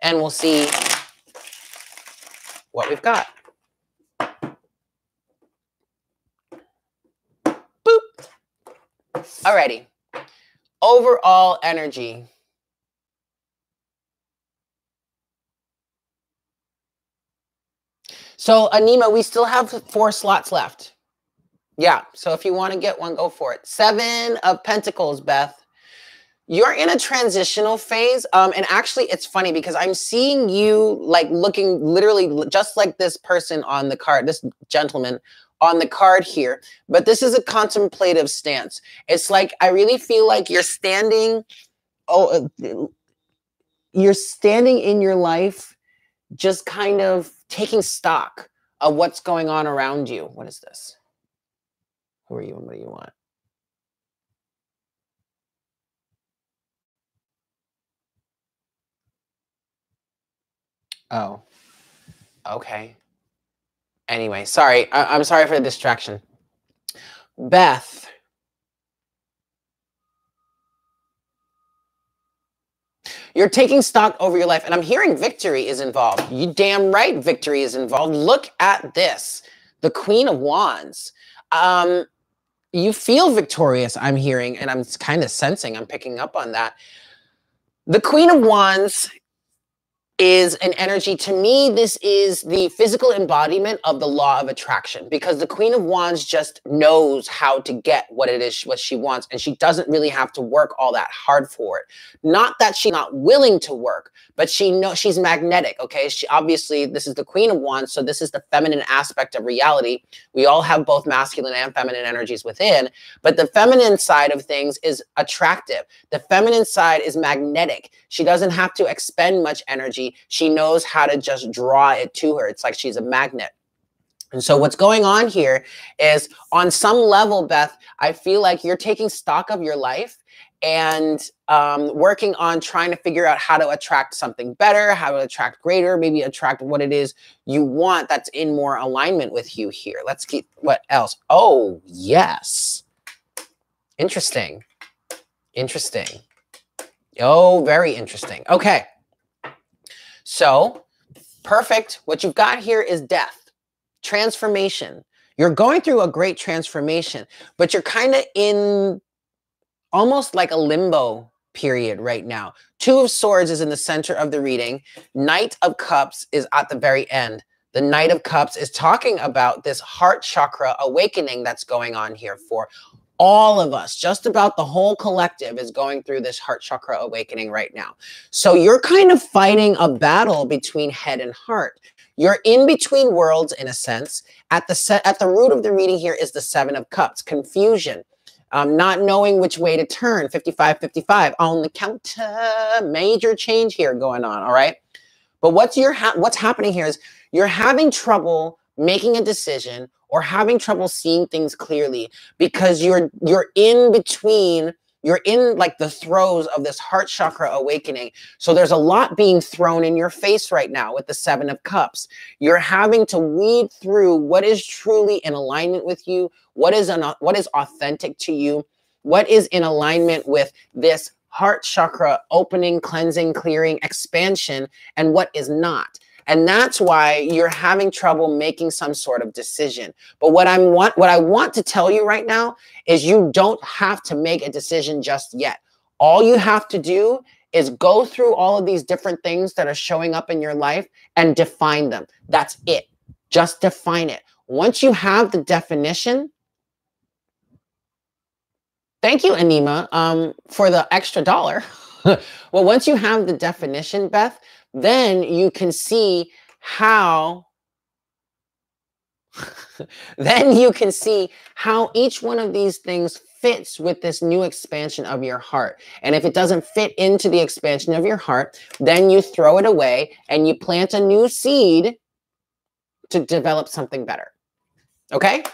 and we'll see what we've got. Boop. Alrighty. Overall energy. So, Anima, we still have 4 slots left. Yeah, so if you want to get one, go for it. 7 of Pentacles, Beth. You're in a transitional phase. And actually, it's funny because I'm seeing you like looking literally just like this person on the card, this gentleman on the card here. But this is a contemplative stance. It's like, I really feel like you're standing, you're standing in your life, just kind of taking stock of what's going on around you. What is this? Who are you and what do you want? Oh, okay. Anyway, sorry. I'm sorry for the distraction. Beth. You're taking stock over your life, and I'm hearing victory is involved. You damn right victory is involved. Look at this. The Queen of Wands. You feel victorious, I'm hearing, and I'm kind of sensing, I'm picking up on that. The Queen of Wands is an energy. To me, this is the physical embodiment of the law of attraction, because the Queen of Wands just knows how to get what it is, what she wants, and she doesn't really have to work all that hard for it. Not that she's not willing to work, but she knows she's magnetic, okay? She obviously, this is the Queen of Wands, so this is the feminine aspect of reality. We all have both masculine and feminine energies within, but the feminine side of things is attractive. The feminine side is magnetic. She doesn't have to expend much energy. She knows how to just draw it to her. It's like she's a magnet. And so what's going on here is, on some level, Beth, I feel like you're taking stock of your life and working on trying to figure out how to attract something better, how to attract greater, maybe attract what it is you want that's in more alignment with you here. Let's keep, what else? Oh, yes. Interesting. Interesting. Oh, very interesting. Okay. So, perfect. What you've got here is death, transformation. You're going through a great transformation, but you're kind of in almost like a limbo period right now. Two of Swords is in the center of the reading. Knight of Cups is at the very end. The Knight of Cups is talking about this heart chakra awakening that's going on here for all of us. Just about the whole collective is going through this heart chakra awakening right now. So you're kind of fighting a battle between head and heart. You're in between worlds in a sense. At the root of the reading here is the Seven of Cups, confusion. Not knowing which way to turn, 55-55 on the counter, major change here going on, all right? But what's happening here is you're having trouble making a decision or having trouble seeing things clearly because you're in between, you're in like the throes of this heart chakra awakening. So there's a lot being thrown in your face right now with the Seven of Cups. You're having to weed through what is truly in alignment with you, what is authentic to you, what is in alignment with this heart chakra opening, cleansing, clearing, expansion, and what is not. And that's why you're having trouble making some sort of decision. But what I want to tell you right now is you don't have to make a decision just yet. All you have to do is go through all of these different things that are showing up in your life and define them. That's it. Just define it. Once you have the definition, thank you, Anima, for the extra $1. Well, once you have the definition, Beth, then you can see how each one of these things fits with this new expansion of your heart. And if it doesn't fit into the expansion of your heart, then you throw it away and you plant a new seed to develop something better. Okay?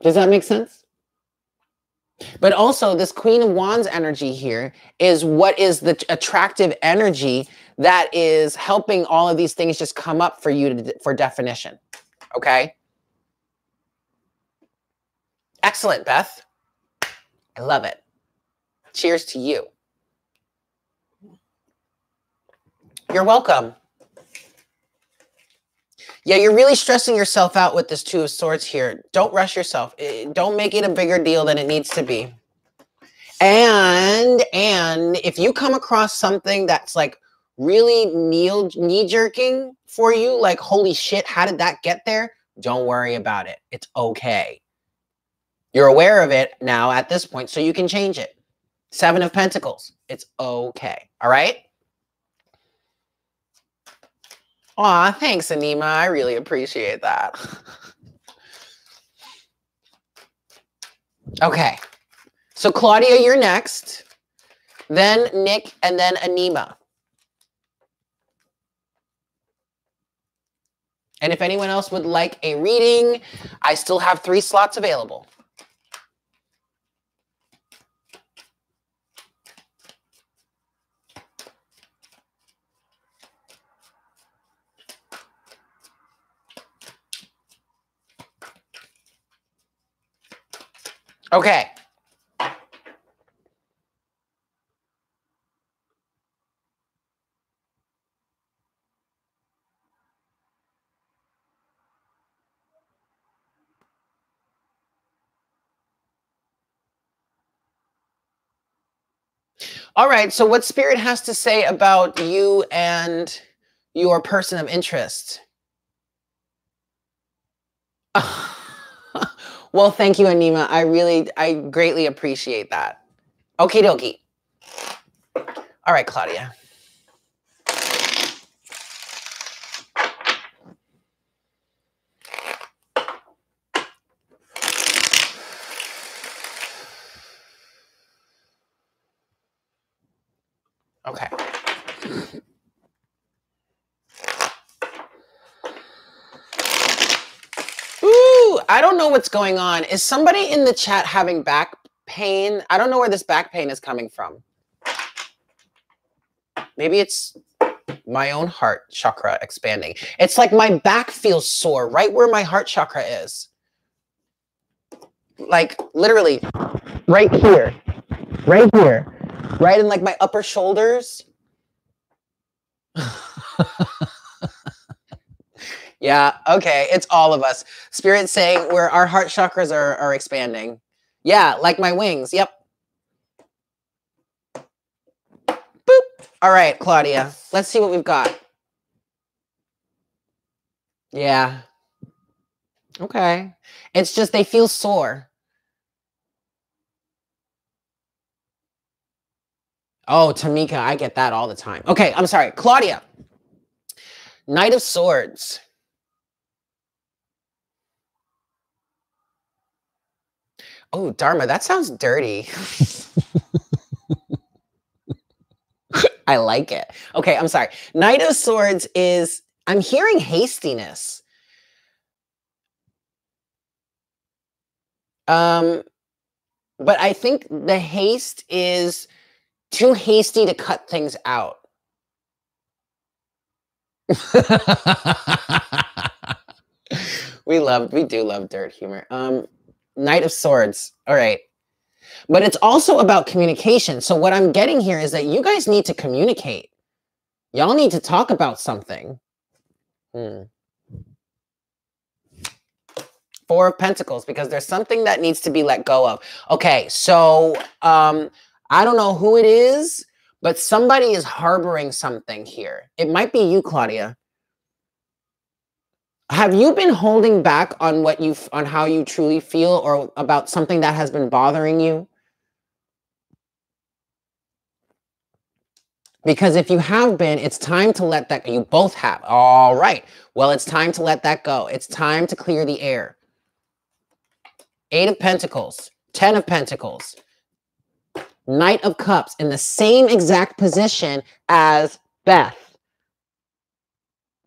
Does that make sense? But also, this Queen of Wands energy here is what is the attractive energy that is helping all of these things just come up for you for definition. Okay? Excellent, Beth. I love it. Cheers to you. You're welcome. Yeah, you're really stressing yourself out with this Two of Swords here. Don't rush yourself. Don't make it a bigger deal than it needs to be. And if you come across something that's like really knee-jerking for you, like, holy shit, how did that get there? Don't worry about it. It's okay. You're aware of it now at this point, so you can change it. Seven of Pentacles. It's okay. All right? Aw, thanks, Anima. I really appreciate that. Okay. So, Claudia, you're next. Then Nick, and then Anima. And if anyone else would like a reading, I still have 3 slots available. Okay. All right. So what Spirit has to say about you and your person of interest? Well, thank you, Anima. I greatly appreciate that. Okie dokie. All right, Claudia. Okay. Woo! I don't know what's going on. Is somebody in the chat having back pain? I don't know where this back pain is coming from. Maybe it's my own heart chakra expanding. It's like my back feels sore right where my heart chakra is. Like literally right here, right in like my upper shoulders. Yeah, okay, it's all of us. Spirit saying where our heart chakras are expanding. Yeah, like my wings. Yep. Boop. All right, Claudia, let's see what we've got. Yeah. Okay. It's just they feel sore. Oh, Tamika, I get that all the time. Okay, I'm sorry. Claudia. Knight of Swords. Oh, Dharma, that sounds dirty. I like it. Okay, I'm sorry. Knight of Swords is, I'm hearing hastiness. But I think the haste is too hasty to cut things out. We do love dirt humor. Knight of Swords. All right. But it's also about communication. So what I'm getting here is that you guys need to communicate. Y'all need to talk about something. Four of Pentacles, because there's something that needs to be let go of. Okay, so I don't know who it is, but somebody is harboring something here. It might be you, Claudia. Have you been holding back on on how you truly feel or about something that has been bothering you? Because if you have been, it's time to let that go. You both have. All right. Well, it's time to let that go. It's time to clear the air. 8 of Pentacles, 10 of Pentacles, Knight of Cups in the same exact position as Beth.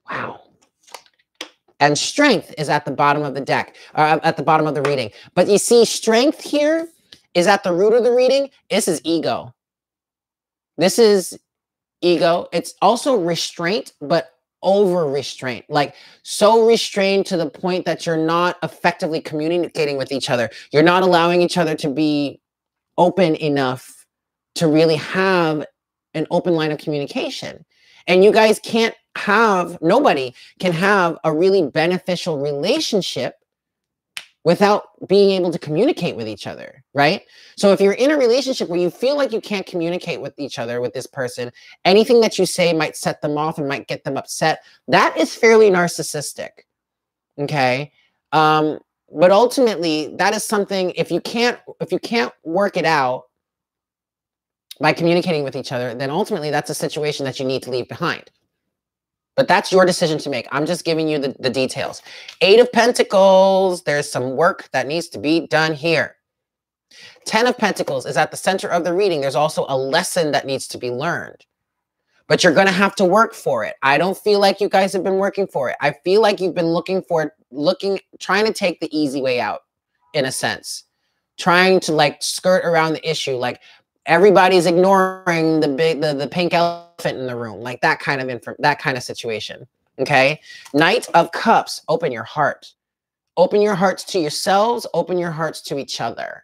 Wow. And Strength is at the bottom of the deck, at the bottom of the reading. But you see, Strength here is at the root of the reading. This is ego. This is ego. It's also restraint, but over restraint, like so restrained to the point that you're not effectively communicating with each other. You're not allowing each other to be open enough to really have an open line of communication. And you guys can't have, nobody can have a really beneficial relationship without being able to communicate with each other, right? So if you're in a relationship where you feel like you can't communicate with each other, with this person, anything that you say might set them off and might get them upset, that is fairly narcissistic, okay? But ultimately, that is something, if you can't work it out by communicating with each other, then ultimately that's a situation that you need to leave behind. But that's your decision to make. I'm just giving you the details. 8 of Pentacles, there's some work that needs to be done here. 10 of Pentacles is at the center of the reading. There's also a lesson that needs to be learned. But you're going to have to work for it. I don't feel like you guys have been working for it. I feel like you've been trying to take the easy way out, in a sense. Trying to like skirt around the issue. Like everybody's ignoring the pink elephant in the room, like that kind of situation. Okay. Knight of Cups, open your heart. Open your hearts to yourselves, open your hearts to each other.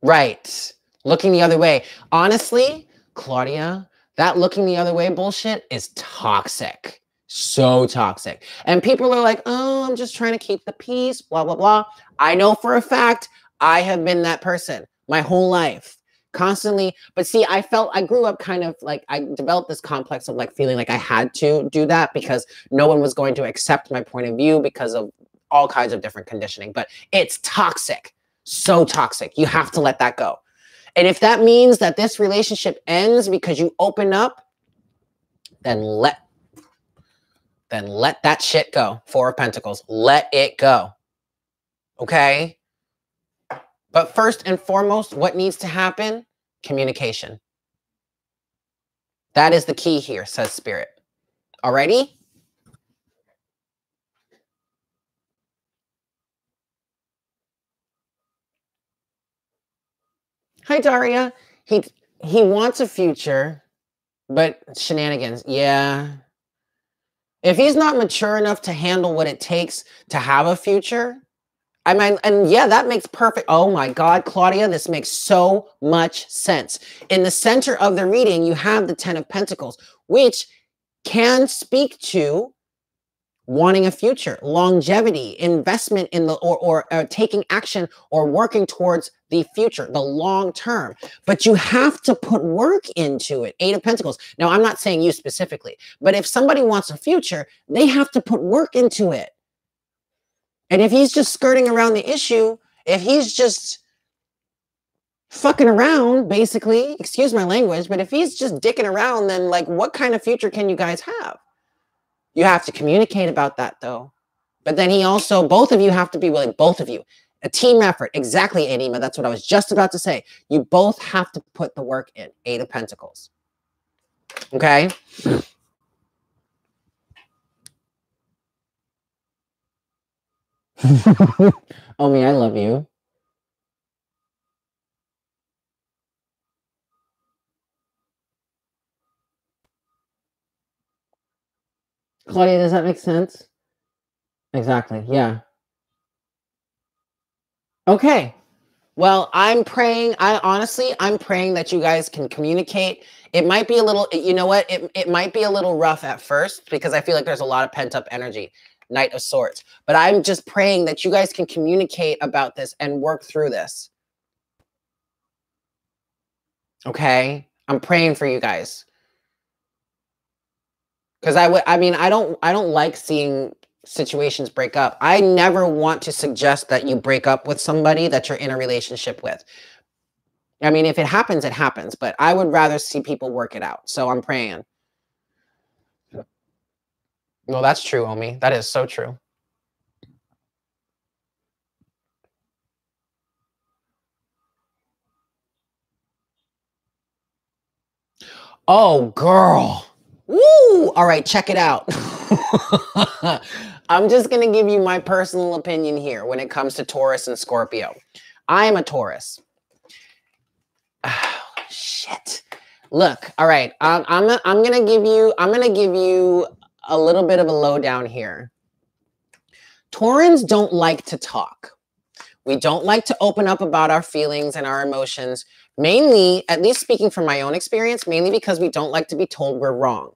Right. Looking the other way. Honestly, Claudia, that looking the other way bullshit is toxic. So toxic. And people are like, oh, I'm just trying to keep the peace, blah, blah, blah. I know for a fact I have been that person my whole life, constantly. But see, I grew up kind of like, I developed this complex of like feeling like I had to do that because no one was going to accept my point of view because of all kinds of different conditioning. But it's toxic, so toxic. You have to let that go. And if that means that this relationship ends because you open up, then let that shit go. 4 of Pentacles, let it go. Okay? But first and foremost, what needs to happen? Communication. That is the key here, says Spirit. Alrighty? Hi, Daria. He he wants a future, but shenanigans. Yeah. If he's not mature enough to handle what it takes to have a future, I mean, and yeah, that makes perfect. Oh my God, Claudia, this makes so much sense. In the center of the reading, you have the 10 of Pentacles, which can speak to wanting a future, longevity, investment in the, or taking action or working towards the future, the long term. But you have to put work into it. 8 of Pentacles. Now, I'm not saying you specifically, but if somebody wants a future, they have to put work into it. And if he's just skirting around the issue, if he's just fucking around, basically, excuse my language, but if he's just dicking around, then like, what kind of future can you guys have? You have to communicate about that though. But then he also, both of you have to be willing, both of you, a team effort. Exactly, Anima. That's what I was just about to say. You both have to put the work in. 8 of Pentacles. Okay? Omi, I love you. Claudia, does that make sense? Exactly. Yeah. Okay. Well, I'm praying. I'm praying that you guys can communicate. It might be a little, you know what? It might be a little rough at first because I feel like there's a lot of pent up energy, Knight of Swords. But I'm just praying that you guys can communicate about this and work through this. Okay? I'm praying for you guys. Because I don't like seeing situations break up. I never want to suggest that you break up with somebody that you're in a relationship with. I mean, if it happens, it happens, but I would rather see people work it out. So I'm praying. No, that's true, Omi. That is so true. Oh, girl. Woo! All right, check it out. I'm just going to give you my personal opinion here when it comes to Taurus and Scorpio. I am a Taurus. Oh, shit. Look, all right. I'm gonna give you a little bit of a lowdown here. Taurans don't like to talk. We don't like to open up about our feelings and our emotions, mainly, at least speaking from my own experience, mainly because we don't like to be told we're wrong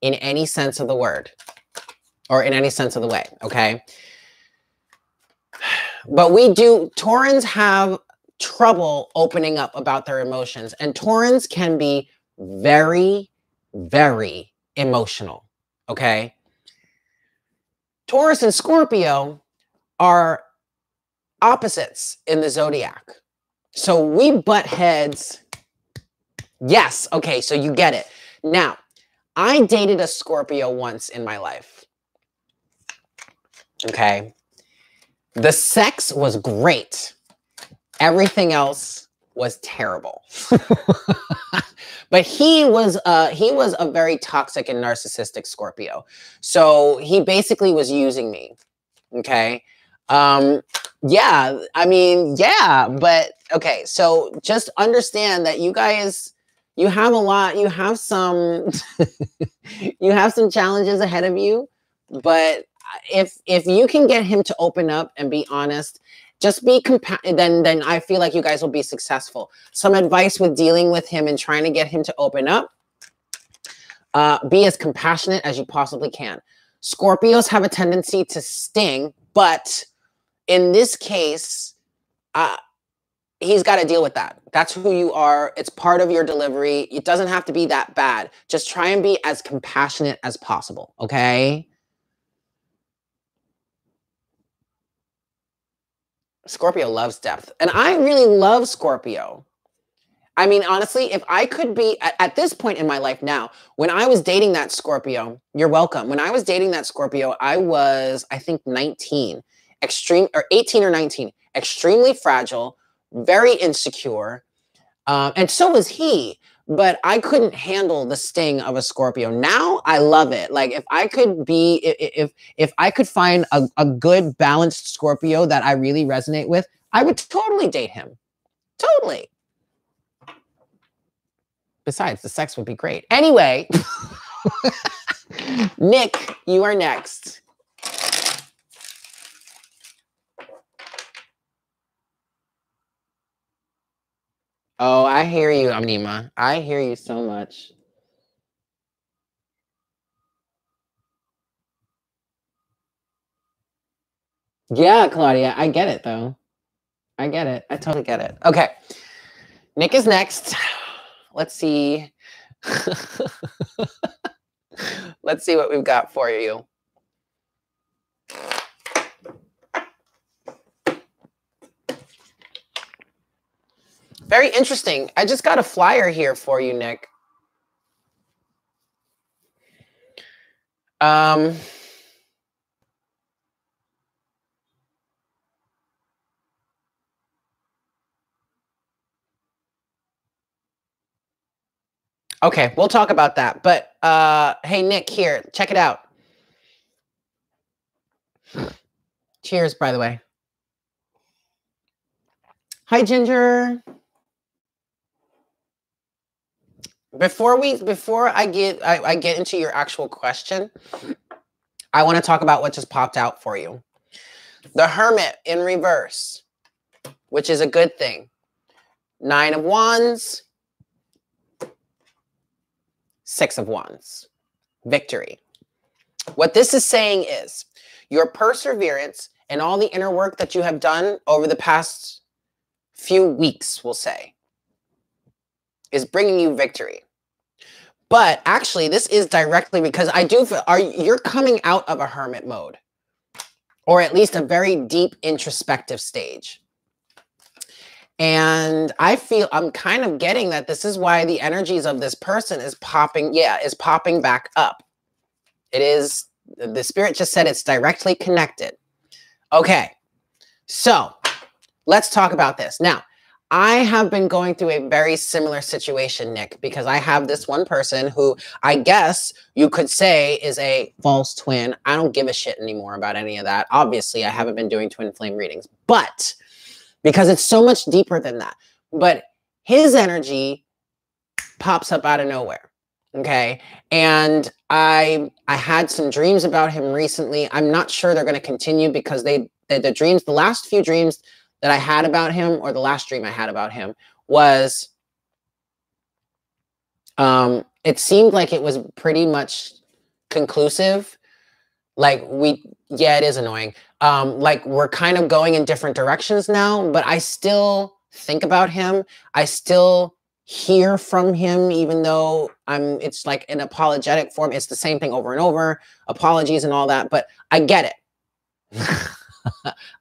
in any sense of the word or in any sense of the way, okay? But Taurans have trouble opening up about their emotions, and Taurans can be very, very emotional, okay? Taurus and Scorpio are opposites in the zodiac. So we butt heads. Yes, okay, so you get it. Now, I dated a Scorpio once in my life. Okay. The sex was great. Everything else was terrible. But he was a very toxic and narcissistic Scorpio. So he basically was using me. Okay. Yeah, I mean, yeah, but okay. So just understand that you guys, you have a lot, you have some, you have some challenges ahead of you, but if you can get him to open up and be honest, just be then I feel like you guys will be successful. Some advice with dealing with him and trying to get him to open up. Be as compassionate as you possibly can. Scorpios have a tendency to sting, but in this case, he's got to deal with that. That's who you are. It's part of your delivery. It doesn't have to be that bad. Just try and be as compassionate as possible, okay? Scorpio loves depth. And I really love Scorpio. I mean, honestly, if I could be at this point in my life now, when I was dating that Scorpio, you're welcome. When I was dating that Scorpio, I was, I think, 19, or 18 or 19, extremely fragile, very insecure. And so was he. But I couldn't handle the sting of a Scorpio. Now I love it. Like if I could be, if I could find a good balanced Scorpio that I really resonate with, I would totally date him. Totally. Besides, the sex would be great. Anyway, Nick, you are next. Oh, I hear you, Amnima. I hear you so much. Yeah, Claudia, I get it though. I get it. I totally get it. Okay. Nick is next. Let's see. Let's see what we've got for you. Very interesting. I just got a flyer here for you, Nick. Okay, we'll talk about that. But hey, Nick, here, check it out. Cheers, by the way. Hi, Ginger. Before I get into your actual question, I want to talk about what just popped out for you. The Hermit in reverse, which is a good thing. 9 of Wands, 6 of Wands. Victory. What this is saying is your perseverance and all the inner work that you have done over the past few weeks, we'll say, is bringing you victory. But actually, this is directly because I do feel you're coming out of a hermit mode, or at least a very deep introspective stage. And I feel I'm kind of getting that this is why the energies of this person is popping back up. It is, the spirit just said it's directly connected. Okay, so let's talk about this. Now, I have been going through a very similar situation, Nick, because I have this one person who I guess you could say is a false twin. I don't give a shit anymore about any of that. Obviously, I haven't been doing twin flame readings, but because it's so much deeper than that. But his energy pops up out of nowhere. Okay. And I had some dreams about him recently. I'm not sure they're going to continue because the dreams, the last few dreams that I had about him, or the last dream I had about him, was it seemed like it was pretty much conclusive. Like it is annoying. Like we're kind of going in different directions now, but I still think about him. I still hear from him, even though it's like an apologetic form. It's the same thing over and over, apologies and all that, but I get it.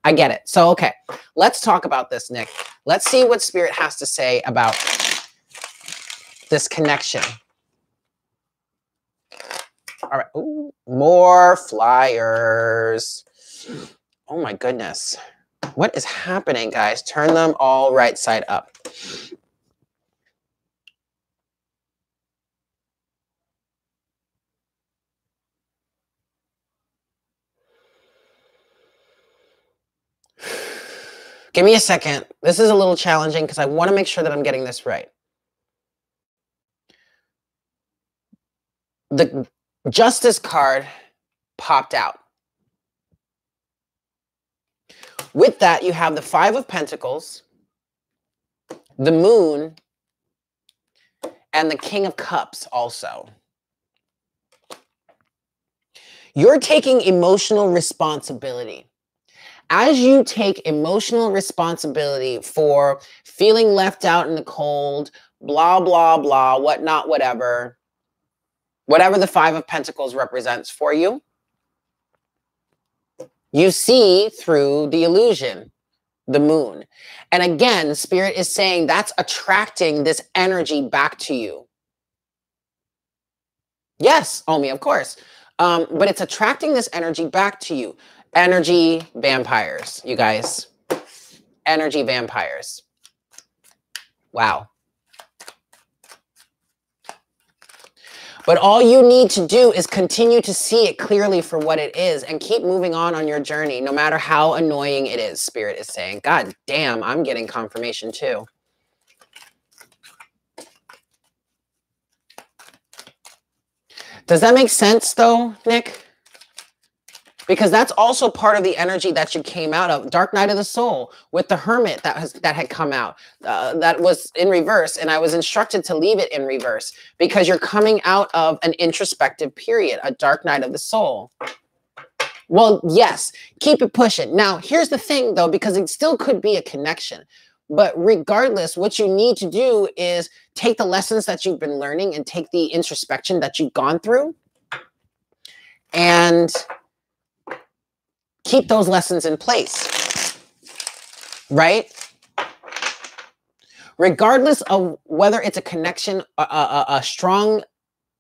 I get it. So, okay, let's talk about this, Nick. Let's see what Spirit has to say about this connection. All right. Ooh, more flyers. Oh my goodness. What is happening, guys? Turn them all right side up. Give me a second. This is a little challenging because I want to make sure that I'm getting this right. The Justice card popped out. With that, you have the 5 of Pentacles, the Moon, and the King of Cups also. You're taking emotional responsibility. As you take emotional responsibility for feeling left out in the cold, blah, blah, blah, whatnot, whatever the 5 of Pentacles represents for you, you see through the illusion, the Moon. And again, Spirit is saying that's attracting this energy back to you. Yes, Omi, of course. But it's attracting this energy back to you. Energy vampires, you guys. Energy vampires. Wow. But all you need to do is continue to see it clearly for what it is and keep moving on your journey, no matter how annoying it is, Spirit is saying. God damn, I'm getting confirmation too. Does that make sense though, Nick? Because that's also part of the energy that you came out of. Dark night of the soul with the hermit that had come out, that was in reverse, and I was instructed to leave it in reverse because you're coming out of an introspective period, a dark night of the soul. Well, yes, keep it pushing. Now, here's the thing though, because it still could be a connection. But regardless, what you need to do is take the lessons that you've been learning and take the introspection that you've gone through and keep those lessons in place, right? Regardless of whether it's a connection, a strong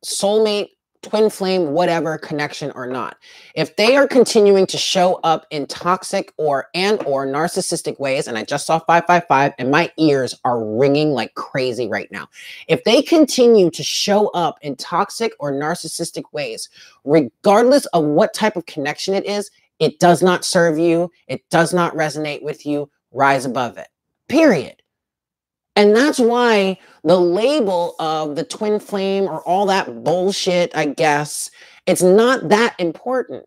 soulmate, twin flame, whatever connection or not. If they are continuing to show up in toxic or narcissistic ways, and I just saw 555 and my ears are ringing like crazy right now. If they continue to show up in toxic or narcissistic ways, regardless of what type of connection it is, it does not serve you. It does not resonate with you. Rise above it. Period. And that's why the label of the twin flame or all that bullshit, I guess, it's not that important.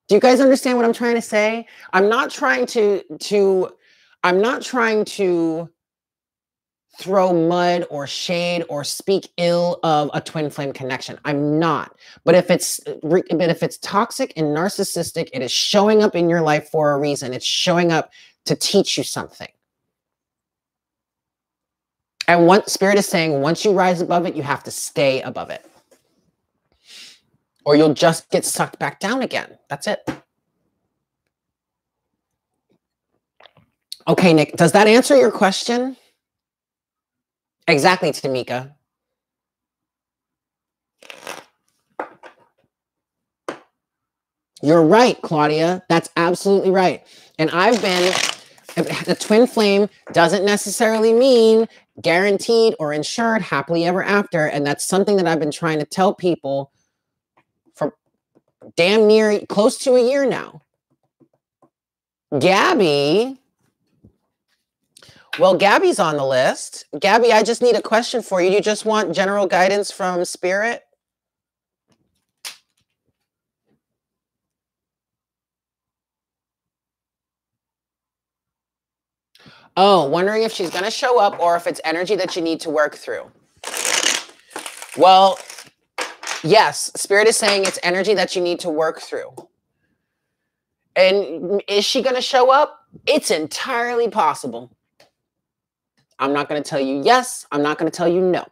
Do you guys understand what I'm trying to say? I'm not trying to throw mud or shade or speak ill of a twin flame connection. I'm not. But if it's toxic and narcissistic, it is showing up in your life for a reason. It's showing up to teach you something. And what Spirit is saying, once you rise above it, you have to stay above it. Or you'll just get sucked back down again. That's it. Okay, Nick, does that answer your question? Exactly, Tamika. You're right, Claudia. That's absolutely right. And the twin flame doesn't necessarily mean guaranteed or insured happily ever after. And that's something that I've been trying to tell people for damn near close to a year now. Gabi. Well, Gabi's on the list. Gabi, I just need a question for you. You just want general guidance from Spirit? Oh, wondering if she's going to show up or if it's energy that you need to work through. Well, yes, Spirit is saying it's energy that you need to work through. And is she going to show up? It's entirely possible. I'm not going to tell you yes. I'm not going to tell you no.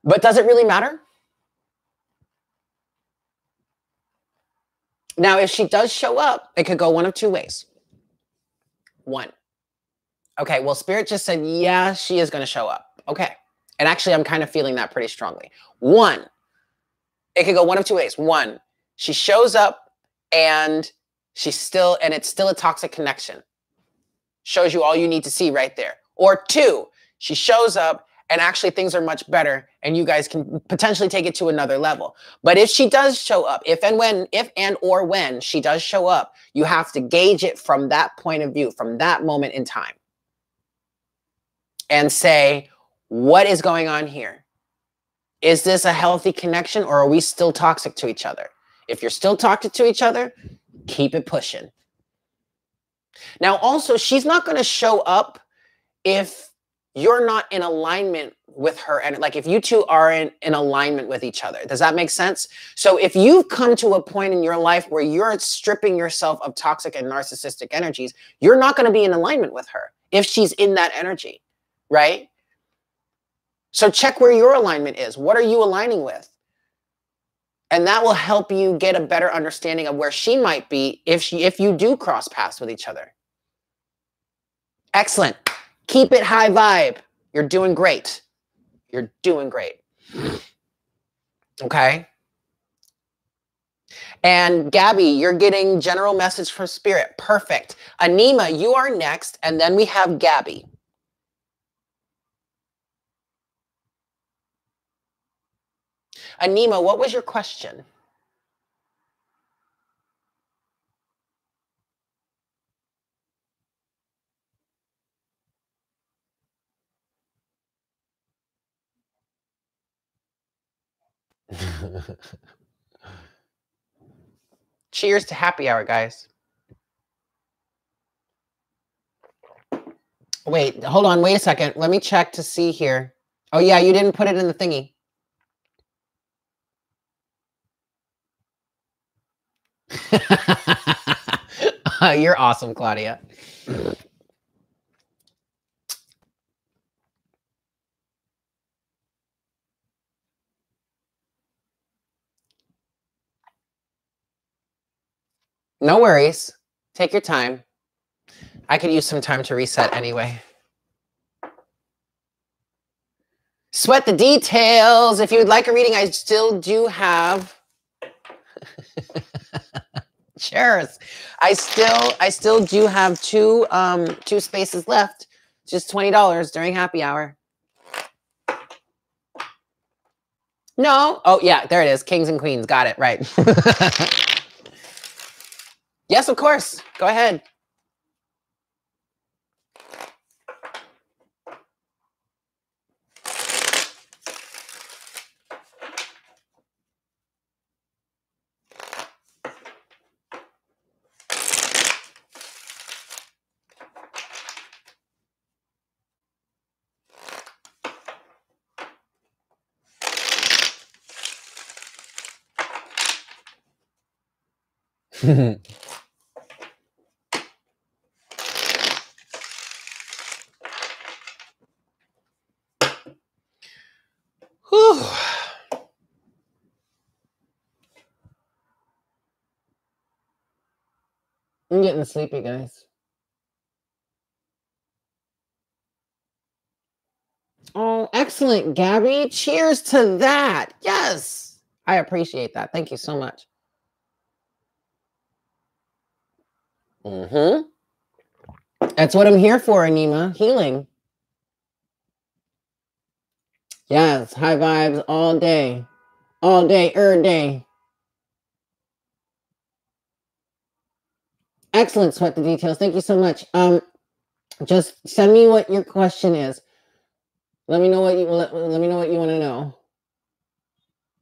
But does it really matter? Now, if she does show up, it could go one of two ways. One. Okay, well, Spirit just said, yeah, she is going to show up. Okay. And actually, I'm kind of feeling that pretty strongly. One, it could go one of two ways. One, she shows up and it's still a toxic connection. Shows you all you need to see right there. Or two, she shows up and actually things are much better and you guys can potentially take it to another level. But if she does show up, if and when she does show up, you have to gauge it from that point of view, from that moment in time. And say, what is going on here? Is this a healthy connection or are we still toxic to each other? If you're still toxic to each other, keep it pushing. Now, also, she's not going to show up if you're not in alignment with her. And like if you two are in alignment with each other, does that make sense? So if you've come to a point in your life where you're stripping yourself of toxic and narcissistic energies, you're not going to be in alignment with her if she's in that energy, right? So check where your alignment is. What are you aligning with? And that will help you get a better understanding of where she might be if you do cross paths with each other. Excellent. Keep it high vibe. You're doing great. You're doing great. Okay. And Gabi, you're getting general message from Spirit. Perfect. Anima, you are next. And then we have Gabi. Anima, what was your question? Cheers to happy hour, guys. Wait, hold on. Wait a second. Let me check to see here. Oh, yeah, you didn't put it in the thingy. You're awesome, Claudia. No worries. Take your time. I could use some time to reset anyway. Sweat the details. If you would like a reading, I still do have. Cheers. I still do have two spaces left. Just $20 during happy hour. No. Oh yeah, there it is. Kings and queens. Got it right. Yes, of course. Go ahead. Whew. I'm getting sleepy, guys. Oh, excellent, Gabby. Cheers to that. Yes. I appreciate that. Thank you so much. Mm-hmm. That's what I'm here for, Anima. Healing. Yes, high vibes all day. All day, day. Excellent, Sweat the Details. Thank you so much. Just send me what your question is. Let me know what you let me know what you want to know.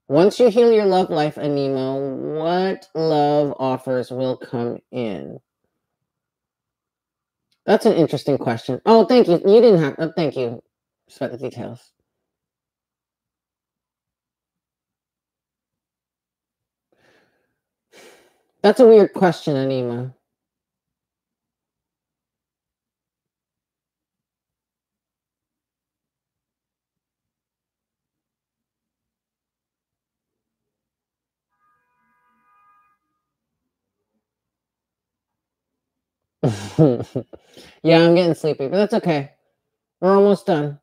Once you heal your love life, Anima, what love offers will come in? That's an interesting question. Oh, thank you. You didn't have. Thank you. Sweat the Details. That's a weird question, Anima. Yeah, I'm getting sleepy, but that's okay. We're almost done.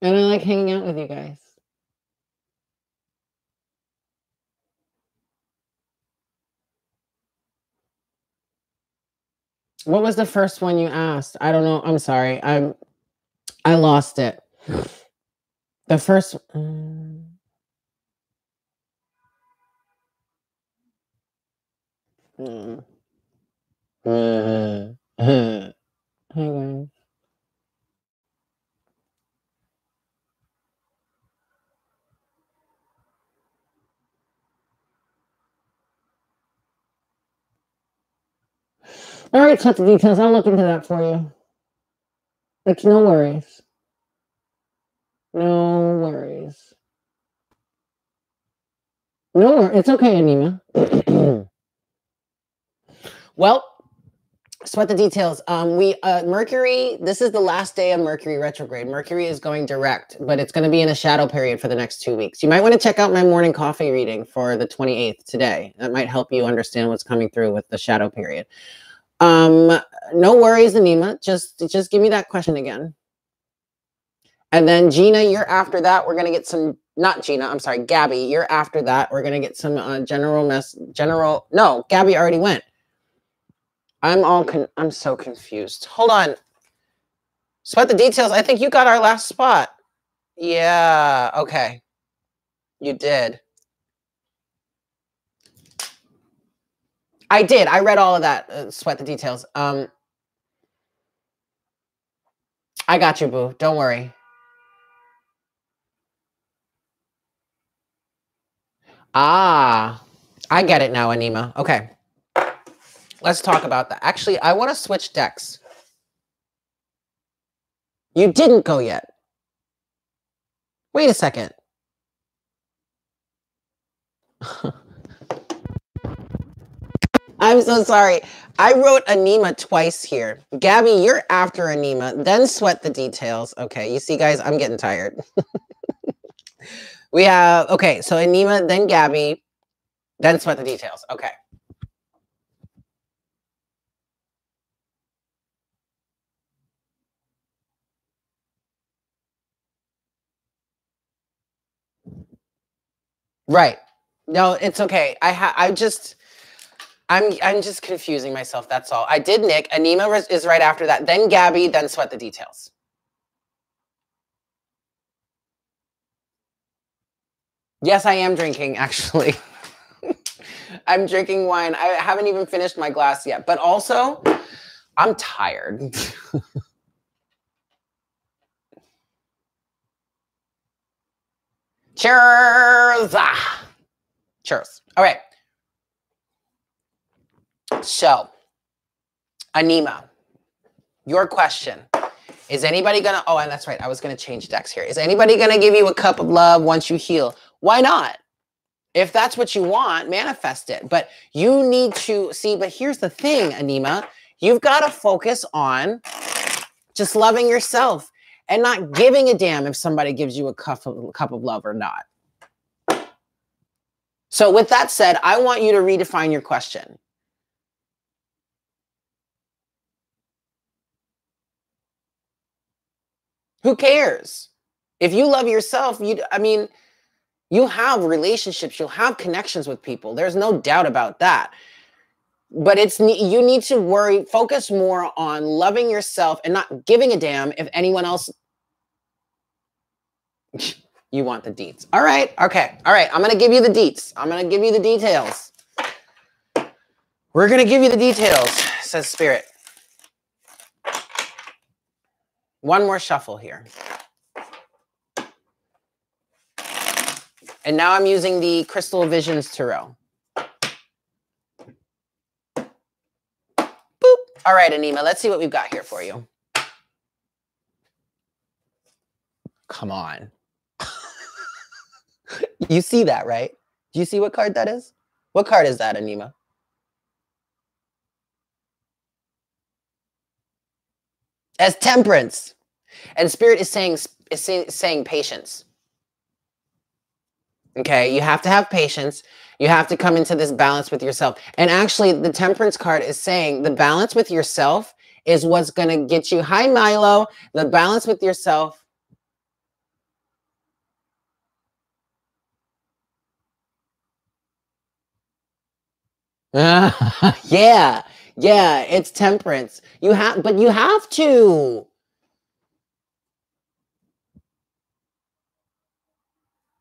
And I like hanging out with you guys. What was the first one you asked? I don't know. I'm sorry. I lost it. The first. Hi guys. All right, Sweat the Details. I'll look into that for you. It's no worries. No worries. No worries. It's okay, Anima. Well, Sweat the Details. Mercury, this is the last day of Mercury retrograde. Mercury is going direct, but it's going to be in a shadow period for the next 2 weeks. You might want to check out my morning coffee reading for the 28th today. That might help you understand what's coming through with the shadow period. No worries, Anima. Just give me that question again. And then Gina, you're after that. We're going to get some, not Gina, I'm sorry, Gabby, you're after that. We're going to get some no, Gabby already went. I'm so confused. Hold on. Sweat the Details. I think you got our last spot. Yeah, okay. You did. I did. I read all of that. Sweat the Details. I got you, boo. Don't worry. Ah, I get it now, Anima. Okay. Let's talk about that. Actually, I want to switch decks. You didn't go yet. Wait a second. I'm so sorry. I wrote Anima twice here. Gabi, you're after Anima, then Sweat the Details. Okay, you see, guys, I'm getting tired. We have, okay, so Anima, then Gabi, then Sweat the Details. Okay. Right. No, it's okay. I'm just confusing myself. That's all. I did Nick. Anima is right after that. Then Gabi, then Sweat the Details. Yes, I am drinking, actually. I'm drinking wine. I haven't even finished my glass yet. But also, I'm tired. Cheers! Cheers. All right. So, Anima, your question. Is anybody gonna, oh, and that's right, I was gonna change decks here. Is anybody gonna give you a cup of love once you heal? Why not? If that's what you want, manifest it. But you need to, see, but here's the thing, Anima. You've gotta focus on just loving yourself and not giving a damn if somebody gives you a cup of love or not. So with that said, I want you to redefine your question. Who cares? If you love yourself, you'll have relationships, you'll have connections with people. There's no doubt about that. But you need to focus more on loving yourself and not giving a damn if anyone else. You want the deets. All right. Okay. All right. I'm going to give you the deets. I'm going to give you the details. We're going to give you the details, says Spirit. One more shuffle here. And now I'm using the Crystal Visions Tarot. Boop. All right, Anima, let's see what we've got here for you. Come on. You see that, right? Do you see what card that is? What card is that, Anima? As Temperance. And Spirit is saying patience. Okay, you have to have patience. You have to come into this balance with yourself. And actually, the Temperance card is saying the balance with yourself is what's going to get you. Hi, Milo. The balance with yourself. Yeah, it's Temperance. But you have to.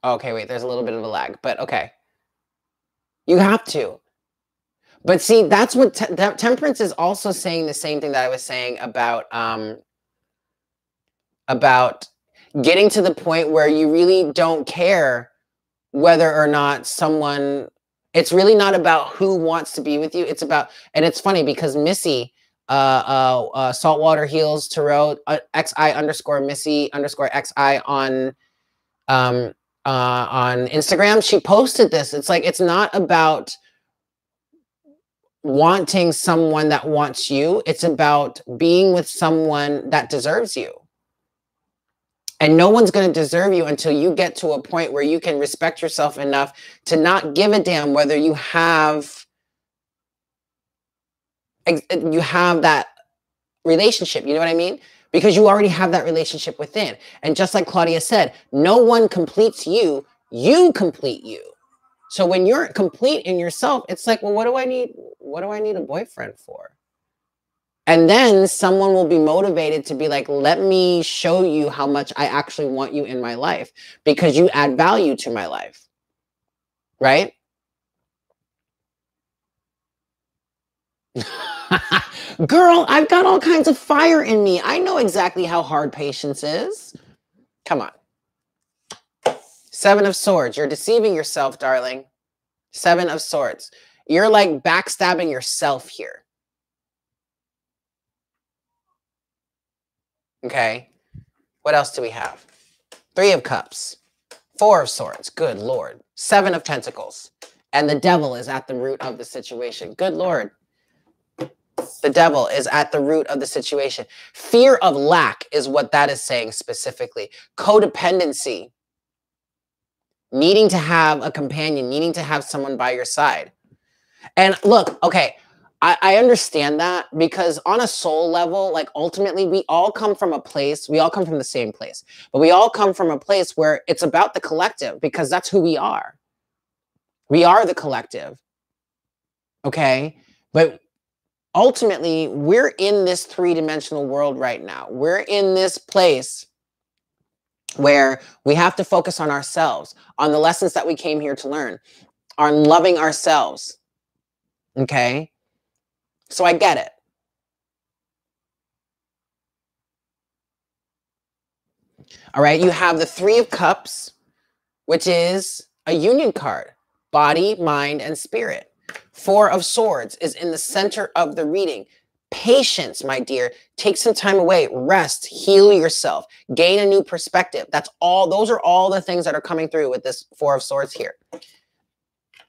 Okay, wait, there's a little bit of a lag, but okay. You have to. But see, that's what Temperance is also saying, the same thing that I was saying about getting to the point where you really don't care whether or not someone, it's really not about who wants to be with you. It's about, and it's funny because Missy, Saltwater Heels Tarot, XI_Missy_XI on Instagram, she posted this. It's like, it's not about wanting someone that wants you. It's about being with someone that deserves you. And no one's going to deserve you until you get to a point where you can respect yourself enough to not give a damn whether you have that relationship. You know what I mean? Because you already have that relationship within. And just like Claudia said, no one completes you. You complete you. So when you're complete in yourself, it's like, well, what do I need? What do I need a boyfriend for? And then someone will be motivated to be like, let me show you how much I actually want you in my life because you add value to my life. Right? Girl, I've got all kinds of fire in me. I know exactly how hard patience is. Come on. 7 of Swords. You're deceiving yourself, darling. Seven of Swords. You're like backstabbing yourself here. Okay. What else do we have? Three of Cups. Four of Swords. Good Lord. Seven of Pentacles. And the devil is at the root of the situation. Good Lord. The devil is at the root of the situation. Fear of lack is what that is saying specifically. Codependency. Needing to have a companion, needing to have someone by your side. And look, okay, I understand that, because on a soul level, like ultimately we all come from a place, we all come from the same place, but we all come from a place where it's about the collective, because that's who we are. We are the collective. Okay. But ultimately we're in this three-dimensional world right now. We're in this place where we have to focus on ourselves, on the lessons that we came here to learn, on loving ourselves. Okay. So I get it. All right. You have the Three of Cups, which is a union card, body, mind, and spirit. Four of Swords is in the center of the reading. Patience, my dear. Take some time away, rest, heal yourself, gain a new perspective. That's all. Those are all the things that are coming through with this Four of Swords here.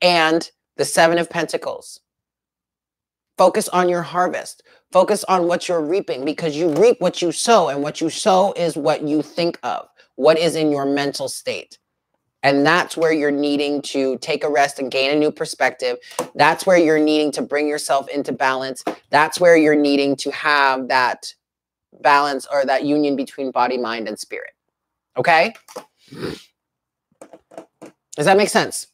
And the Seven of Pentacles. Focus on your harvest. Focus on what you're reaping, because you reap what you sow, and what you sow is what you think of, what is in your mental state. And that's where you're needing to take a rest and gain a new perspective. That's where you're needing to bring yourself into balance. That's where you're needing to have that balance, or that union between body, mind, and spirit. Okay? Does that make sense?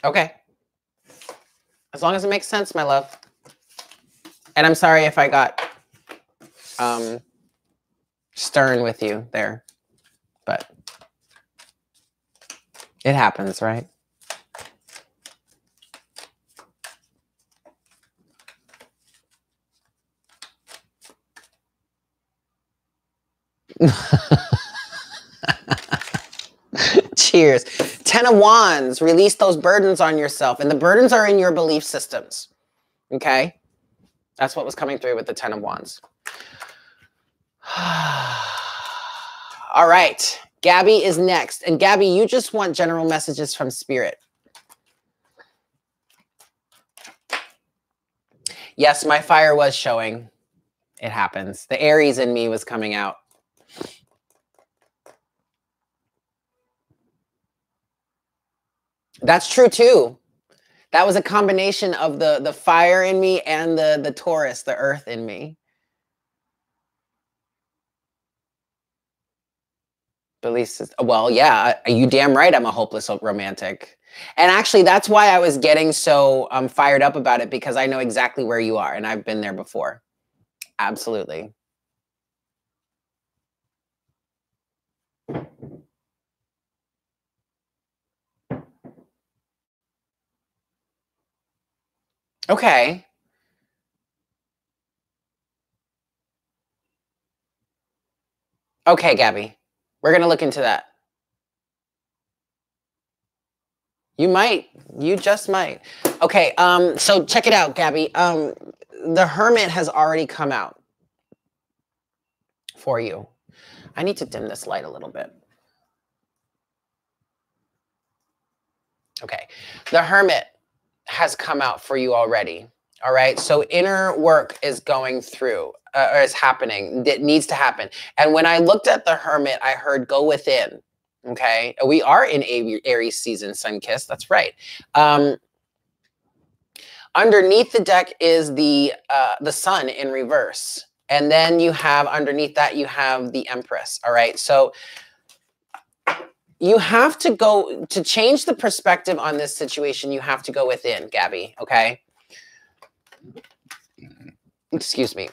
Okay. As long as it makes sense, my love. And I'm sorry if I got stern with you there, but it happens, right? Cheers. Ten of Wands. Release those burdens on yourself. And the burdens are in your belief systems. Okay? That's what was coming through with the Ten of Wands. All right. Gabi is next. And Gabi, you just want general messages from Spirit. Yes, my fire was showing. It happens. The Aries in me was coming out. That's true too. That was a combination of the fire in me and the Taurus, the earth in me. Well, yeah, you damn right I'm a hopeless romantic. And actually, that's why I was getting so fired up about it, because I know exactly where you are, and I've been there before. Absolutely. Okay. Okay, Gabi. We're going to look into that. You might. You just might. Okay, so check it out, Gabi. The Hermit has already come out for you. I need to dim this light a little bit. Okay. The Hermit has come out for you already. All right. So inner work is going through, or is happening. It needs to happen. And when I looked at the Hermit, I heard go within. Okay. We are in Aries season, sun kiss. That's right. Underneath the deck is the sun in reverse. And then you have underneath that, you have the Empress. All right. So you have to go to change the perspective on this situation. You have to go within, Gabi. Okay. Excuse me.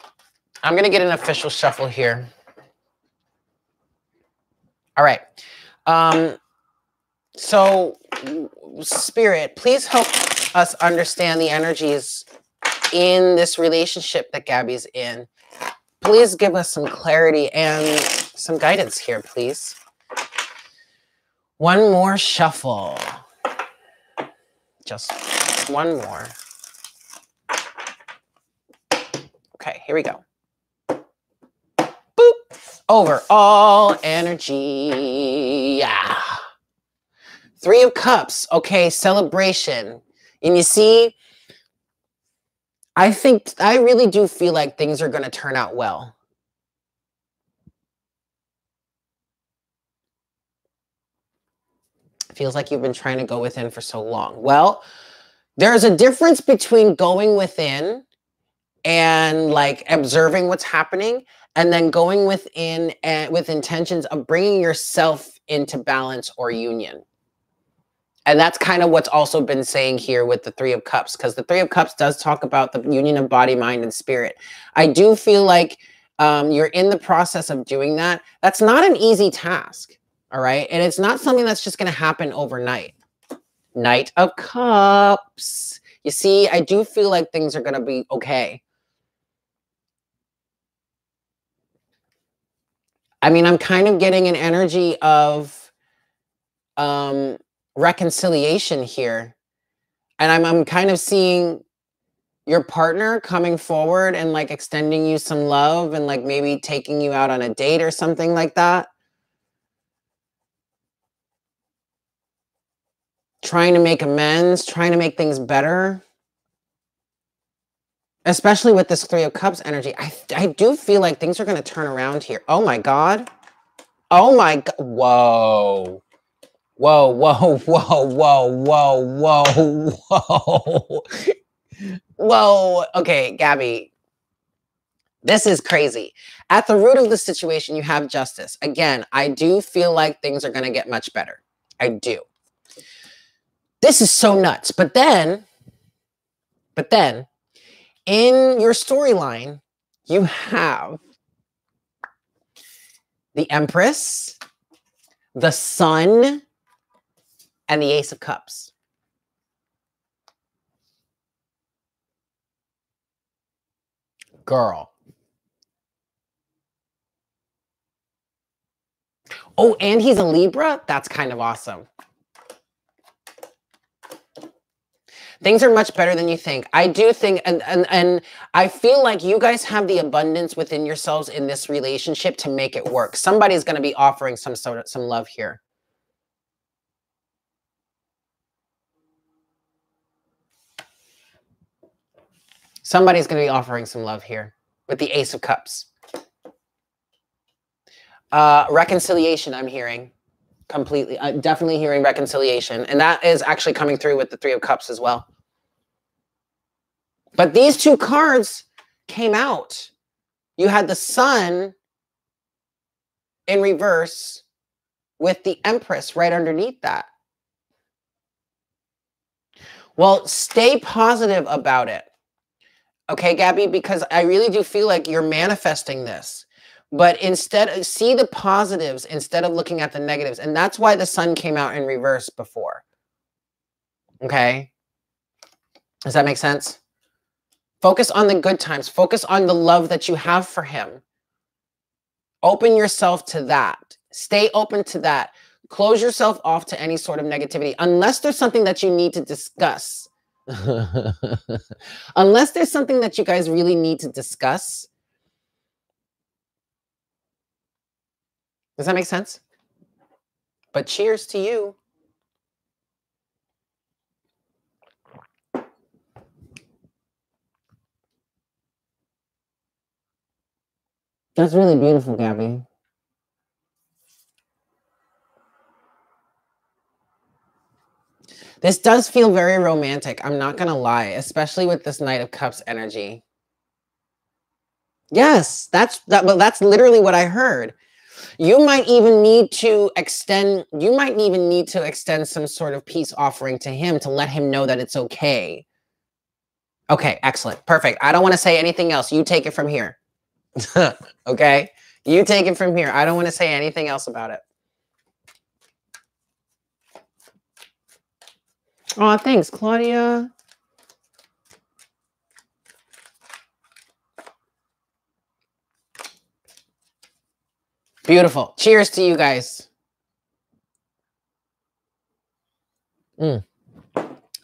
I'm going to get an official shuffle here. All right. So Spirit, please help us understand the energies in this relationship that Gabby's in. Please give us some clarity and some guidance here, please. One more shuffle. Just one more. Okay, here we go. Boop. Overall energy. Yeah. Three of Cups. Okay, celebration. And you see, I really do feel like things are going to turn out well. Feels like you've been trying to go within for so long. Well, there's a difference between going within and like observing what's happening, and then going within and with intentions of bringing yourself into balance or union. And that's kind of what's also been saying here with the Three of Cups, because the Three of Cups does talk about the union of body, mind, and spirit. I do feel like you're in the process of doing that. That's not an easy task, all right? And it's not something that's just going to happen overnight. Knight of Cups. You see, I do feel like things are going to be okay. I mean, I'm kind of getting an energy of reconciliation here. And I'm kind of seeing your partner coming forward and like extending you some love and like maybe taking you out on a date or something like that. Trying to make amends, trying to make things better. Especially with this Three of Cups energy. I do feel like things are going to turn around here. Oh my God. Oh my God. Whoa. Whoa, whoa, whoa, whoa, whoa, whoa, whoa. Whoa. Okay, Gabi. This is crazy. At the root of the situation, you have justice. Again, I do feel like things are going to get much better. I do. This is so nuts. But then, in your storyline, you have the Empress, the Sun, and the Ace of Cups. Girl. Oh, and he's a Libra? That's kind of awesome. Things are much better than you think. I do think, and I feel like you guys have the abundance within yourselves in this relationship to make it work. Somebody's going to be offering some love here. Somebody's going to be offering some love here with the Ace of Cups. Reconciliation, I'm hearing. Completely. Definitely hearing reconciliation. And that is actually coming through with the Three of Cups as well. But these two cards came out. You had the Sun in reverse with the Empress right underneath that. Well, stay positive about it. Okay, Gabi, because I really do feel like you're manifesting this. But instead, see the positives instead of looking at the negatives. And that's why the Sun came out in reverse before. Okay? Does that make sense? Focus on the good times. Focus on the love that you have for him. Open yourself to that. Stay open to that. Close yourself off to any sort of negativity. Unless there's something that you need to discuss. Unless there's something that you guys really need to discuss. Does that make sense? But cheers to you. That's really beautiful, Gabi. This does feel very romantic. I'm not going to lie, especially with this Knight of Cups energy. Yes, that's literally what I heard. You might even need to extend some sort of peace offering to him to let him know that it's okay. Okay, excellent. Perfect. I don't want to say anything else. You take it from here. Okay? You take it from here. I don't want to say anything else about it. Oh, thanks, Claudia. Beautiful. Cheers to you guys. All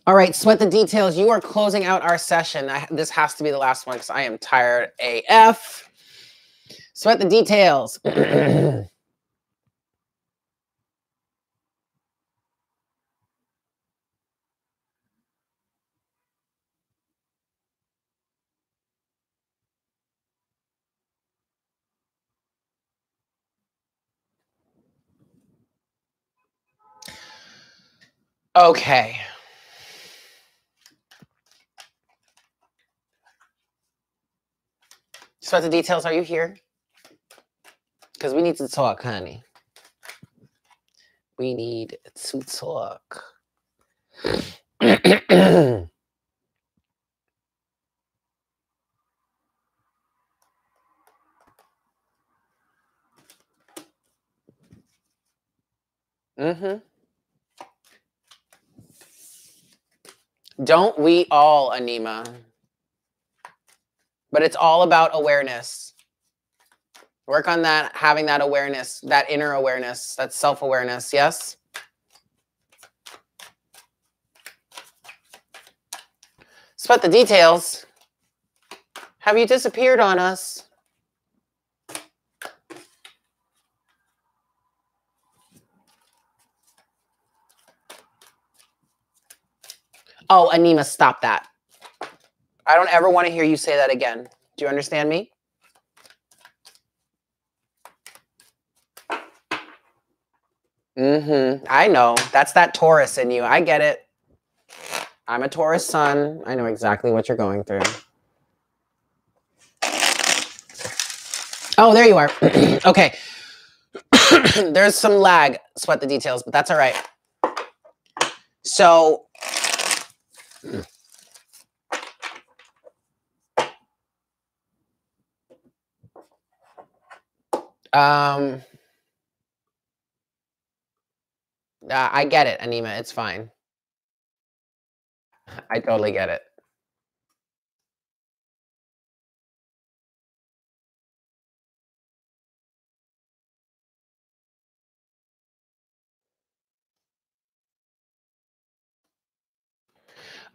right, sweat the details. You are closing out our session. This has to be the last one because I am tired AF. Sweat the details. Okay. Sweat the details. Are you here? Because we need to talk, honey. We need to talk. Don't we all, Anima? But it's all about awareness. Work on that, having that awareness, that inner awareness, that self-awareness, yes? Sweat the details. Have you disappeared on us? Oh, Anima, stop that. I don't ever want to hear you say that again. Do you understand me? I know. That's that Taurus in you. I get it. I'm a Taurus sun. I know exactly what you're going through. Oh, there you are. Okay. There's some lag. Sweat the details, but that's all right. So, I get it, Anima. It's fine. I totally get it.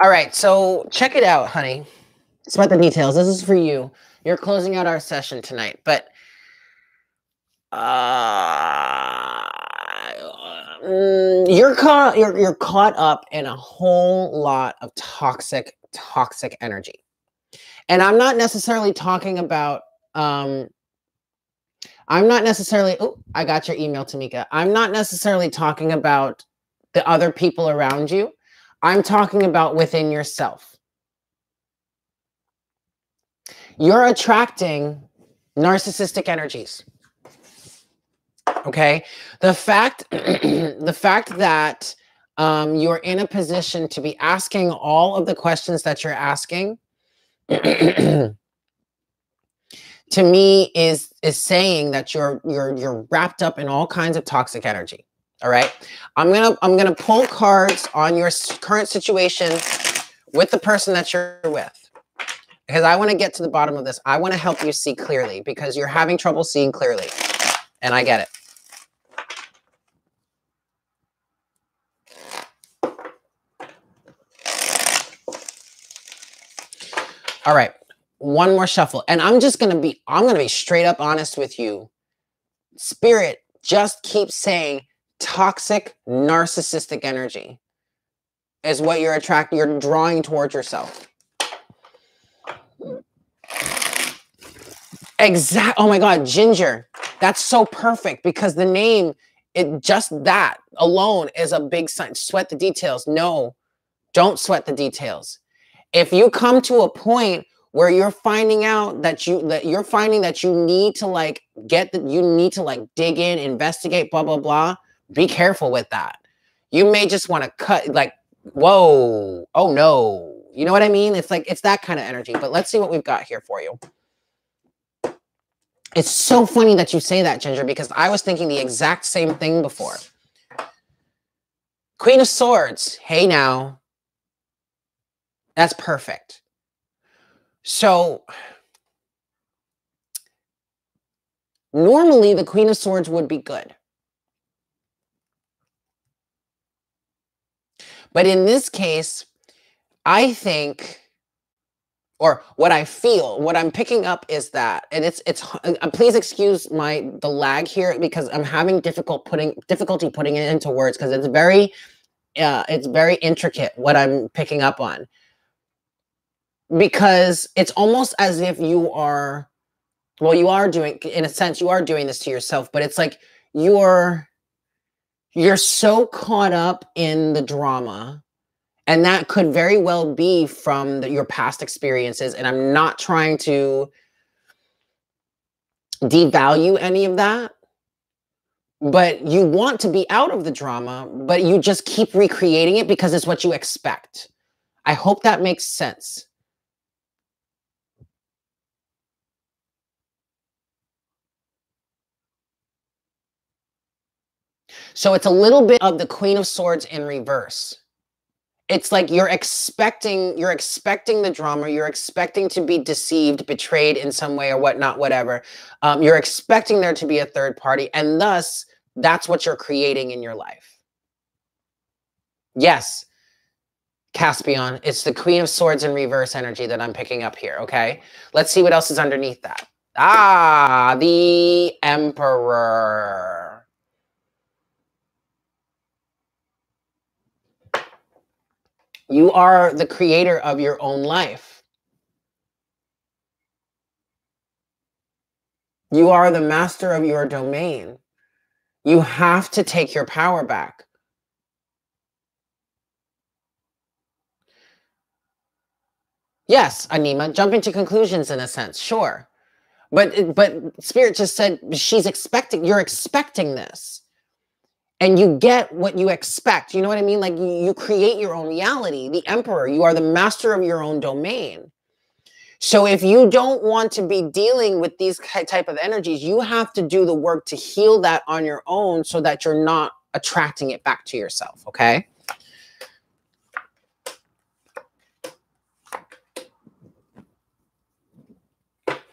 All right, so check it out, honey. Sweat the details. This is for you. You're closing out our session tonight, but you're caught up in a whole lot of toxic energy. And I'm not necessarily talking about I'm not necessarily I got your email, Tamika. I'm not necessarily talking about the other people around you. I'm talking about within yourself. You're attracting narcissistic energies. Okay, the fact that you're in a position to be asking all of the questions that you're asking to me is saying that you're wrapped up in all kinds of toxic energy. All right, I'm gonna pull cards on your current situation with the person that you're with, because I want to get to the bottom of this. I want to help you see clearly, because you're having trouble seeing clearly, and I get it. All right, one more shuffle. And I'm going to be straight up honest with you. Spirit just keeps saying toxic, narcissistic energy is what you're drawing towards yourself. Oh my God, Ginger. That's so perfect, because the name, that alone is a big sign. Sweat the details. No, don't sweat the details. If you come to a point where you're finding out that you need to dig in, investigate, blah, blah, blah, be careful with that. You may just want to cut, whoa, oh no. You know what I mean? It's that kind of energy. But let's see what we've got here for you. It's so funny that you say that, Ginger, because I was thinking the exact same thing before. Queen of Swords. Hey now. That's perfect. So Normally, the Queen of Swords would be good. But in this case, I think, or what I feel, what I'm picking up is that, and it's please excuse the lag here because I'm having difficulty putting it into words because it's very intricate what I'm picking up on. Because it's almost as if you are, well, you are doing, in a sense, you are doing this to yourself, but it's like you're so caught up in the drama. And that could very well be from your past experiences. And I'm not trying to devalue any of that. But you want to be out of the drama, but you just keep recreating it because it's what you expect. I hope that makes sense. So it's a little bit of the Queen of Swords in reverse. It's like you're expecting the drama. You're expecting to be deceived, betrayed in some way or whatnot, whatever. You're expecting there to be a third party. And thus, that's what you're creating in your life. Yes, Caspian, it's the Queen of Swords in reverse energy that I'm picking up here, okay? Let's see what else is underneath that. Ah, the Emperor. You are the creator of your own life. You are the master of your domain. You have to take your power back. Yes, Anima, jumping to conclusions in a sense, sure. But Spirit just said you're expecting this. And you get what you expect. You know what I mean? Like you create your own reality. The Emperor, you are the master of your own domain. So if you don't want to be dealing with these type of energies, you have to do the work to heal that on your own so that you're not attracting it back to yourself, okay?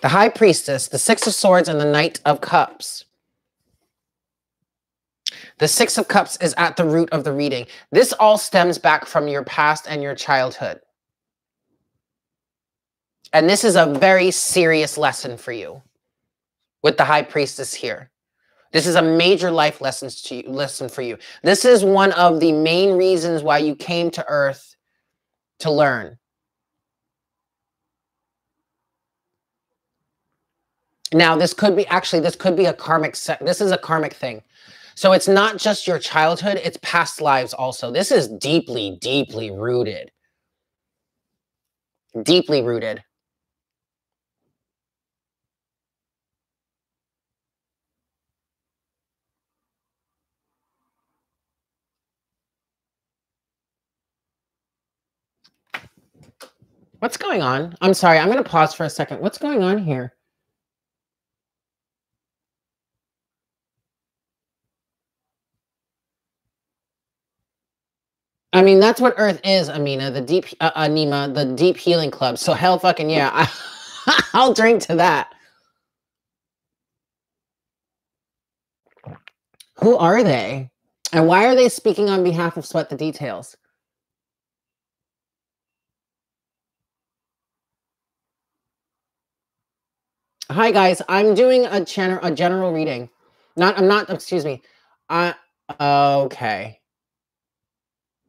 The High Priestess, the Six of Swords, and the Knight of Cups. The Six of Cups is at the root of the reading. This all stems back from your past and your childhood. And this is a very serious lesson for you with the High Priestess here. This is a major life lesson for you. This is one of the main reasons why you came to Earth to learn. Now, this could be a karmic this is a karmic thing. So it's not just your childhood, it's past lives also. This is deeply, deeply rooted. Deeply rooted. What's going on? I'm sorry, I'm going to pause for a second. What's going on here? I mean, that's what Earth is, Amina, the deep, Anima, the deep healing club. So hell fucking yeah, I'll drink to that. Who are they? And why are they speaking on behalf of Sweat the Details? Hi guys, I'm doing a general reading. Excuse me. Okay.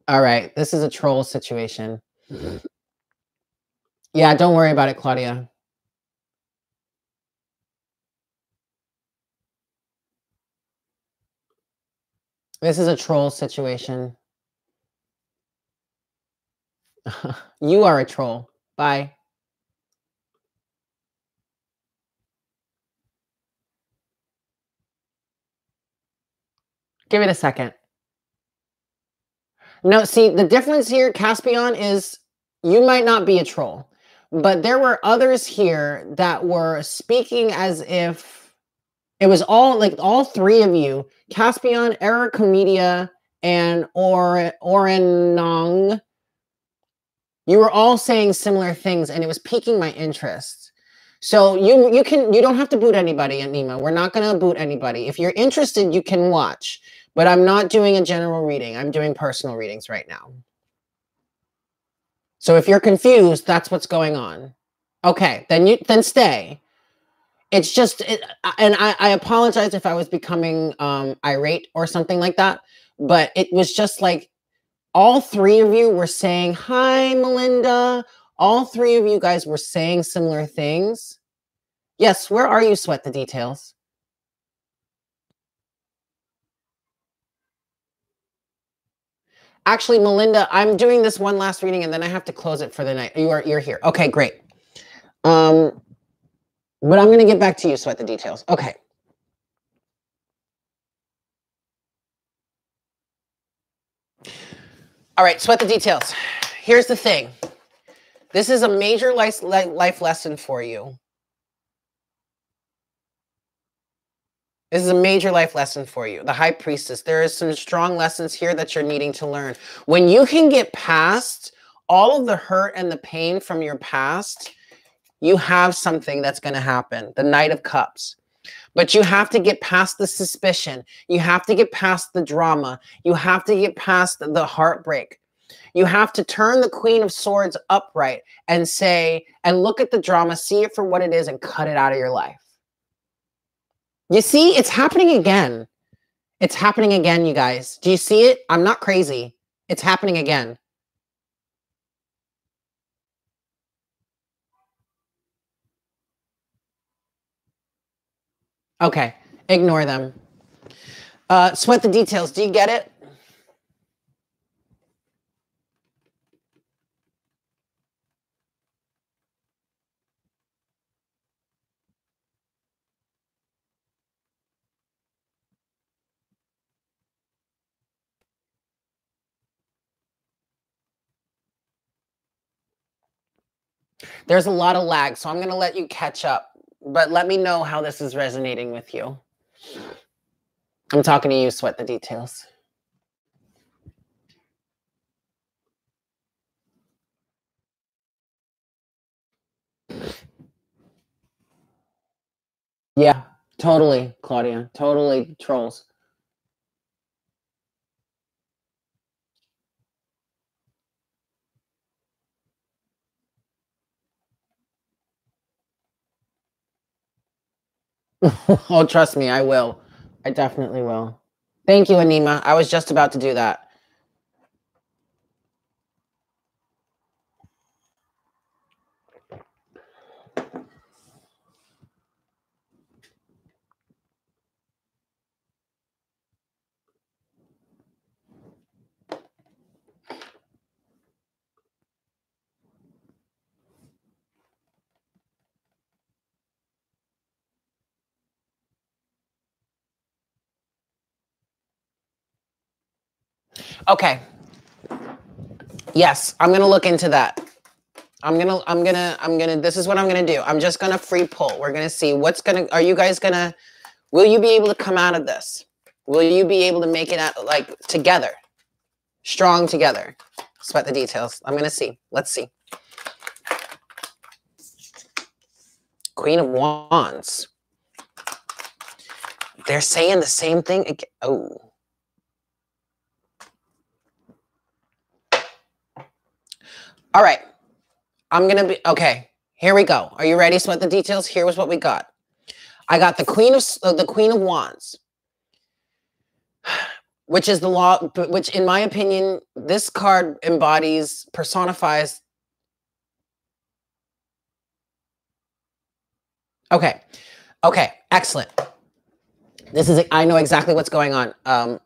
All right, this is a troll situation. Yeah, don't worry about it, Claudia. This is a troll situation. You are a troll. Bye. Give it a second. No, see, the difference here, Caspian, is you might not be a troll, but there were others here that were speaking as if it was all three of you, Caspian, Eric Comedia, and Orenong. You were all saying similar things, and it was piquing my interest. So you don't have to boot anybody, Anima. We're not going to boot anybody. If you're interested, you can watch. But I'm not doing a general reading. I'm doing personal readings right now. So if you're confused, that's what's going on. Okay, then stay. It's just, and I apologize if I was becoming irate or something like that. But it was just like all three of you were saying, hi, Melinda. All three of you guys were saying similar things. Yes, where are you, Sweat the Details? Actually, Melinda, I'm doing this one last reading and then I have to close it for the night. You're here. Okay, great. But I'm going to get back to you, Sweat the Details. Okay. All right, Sweat the Details. Here's the thing. This is a major life lesson for you. This is a major life lesson for you. The High Priestess. There is some strong lessons here that you're needing to learn. When you can get past all of the hurt and the pain from your past, you have something that's going to happen. The Knight of Cups. But you have to get past the suspicion. You have to get past the drama. You have to get past the heartbreak. You have to turn the Queen of Swords upright and say, and look at the drama, see it for what it is, and cut it out of your life. You see, it's happening again. It's happening again, you guys. Do you see it? I'm not crazy. It's happening again. Okay, ignore them. Sweat the Details. Do you get it? There's a lot of lag, so I'm going to let you catch up. But let me know how this is resonating with you. I'm talking to you, Sweat the Details. Yeah, totally, Claudia. Totally trolls. Oh, trust me, I will. I definitely will. Thank you, Anima. I was just about to do that. Okay. Yes, I'm gonna look into that. This is what I'm gonna do. I'm just gonna free pull. We're gonna see are you guys gonna, will you be able to come out of this? Will you be able to make it out, like, together? Strong together. Sweat the Details. I'm gonna see. Let's see. Queen of Wands. They're saying the same thing again. Oh. All right. I'm going to be, okay. Here we go. Are you ready? Sweat the Details. Here was what we got. I got the Queen of Wands, which is the law, which in my opinion, this card personifies. Okay. Okay. Excellent. I know exactly what's going on.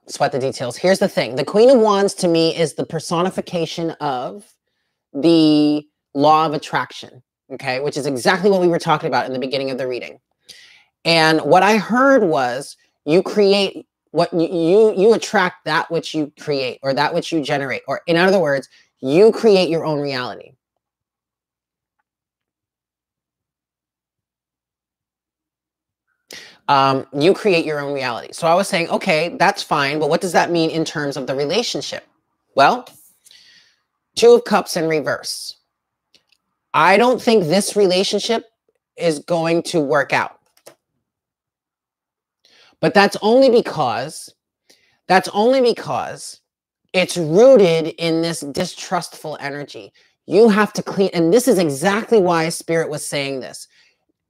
Sweat the Details. Here's the thing. The Queen of Wands to me is the personification of the law of attraction, okay, which is exactly what we were talking about in the beginning of the reading. And what I heard was you create what you attract that which you create, or that which you generate, or in other words, you create your own reality. You create your own reality. So I was saying, okay, that's fine, but what does that mean in terms of the relationship? Well, Two of Cups in reverse. I don't think this relationship is going to work out. But that's only because it's rooted in this distrustful energy. You have to clean, and this is exactly why Spirit was saying this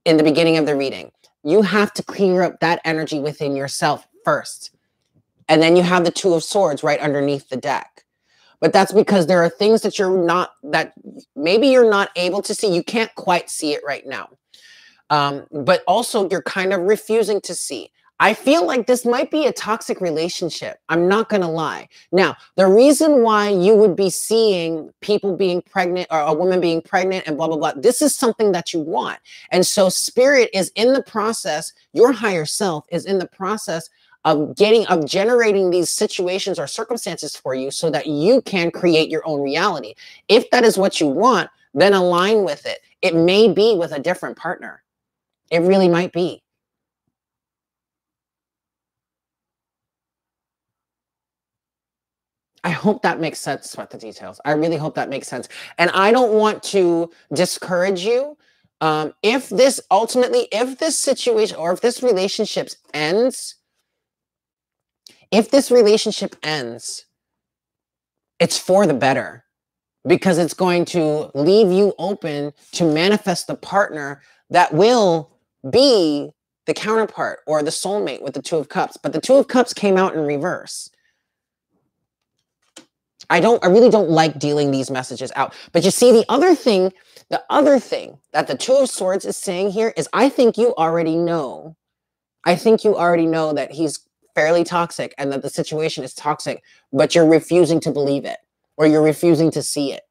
in the beginning of the reading. You have to clear up that energy within yourself first. And then you have the Two of Swords right underneath the deck. But that's because there are things that maybe you're not able to see. You can't quite see it right now. But also you're kind of refusing to see. I feel like this might be a toxic relationship. I'm not going to lie. Now, the reason why you would be seeing people being pregnant or a woman being pregnant and blah, blah, blah, this is something that you want. And so Spirit is in the process, your higher self is in the process of generating these situations or circumstances for you so that you can create your own reality. If that is what you want, then align with it. It may be with a different partner. It really might be. I hope that makes sense, Sweat the Details. I really hope that makes sense. And I don't want to discourage you. If this situation or if this relationship ends, it's for the better, because it's going to leave you open to manifest the partner that will be the counterpart or the soulmate with the Two of Cups. But the Two of Cups came out in reverse. I really don't like dealing these messages out. But you see, the other thing that the Two of Swords is saying here is, I think you already know that he's fairly toxic and that the situation is toxic, but you're refusing to believe it, or you're refusing to see it.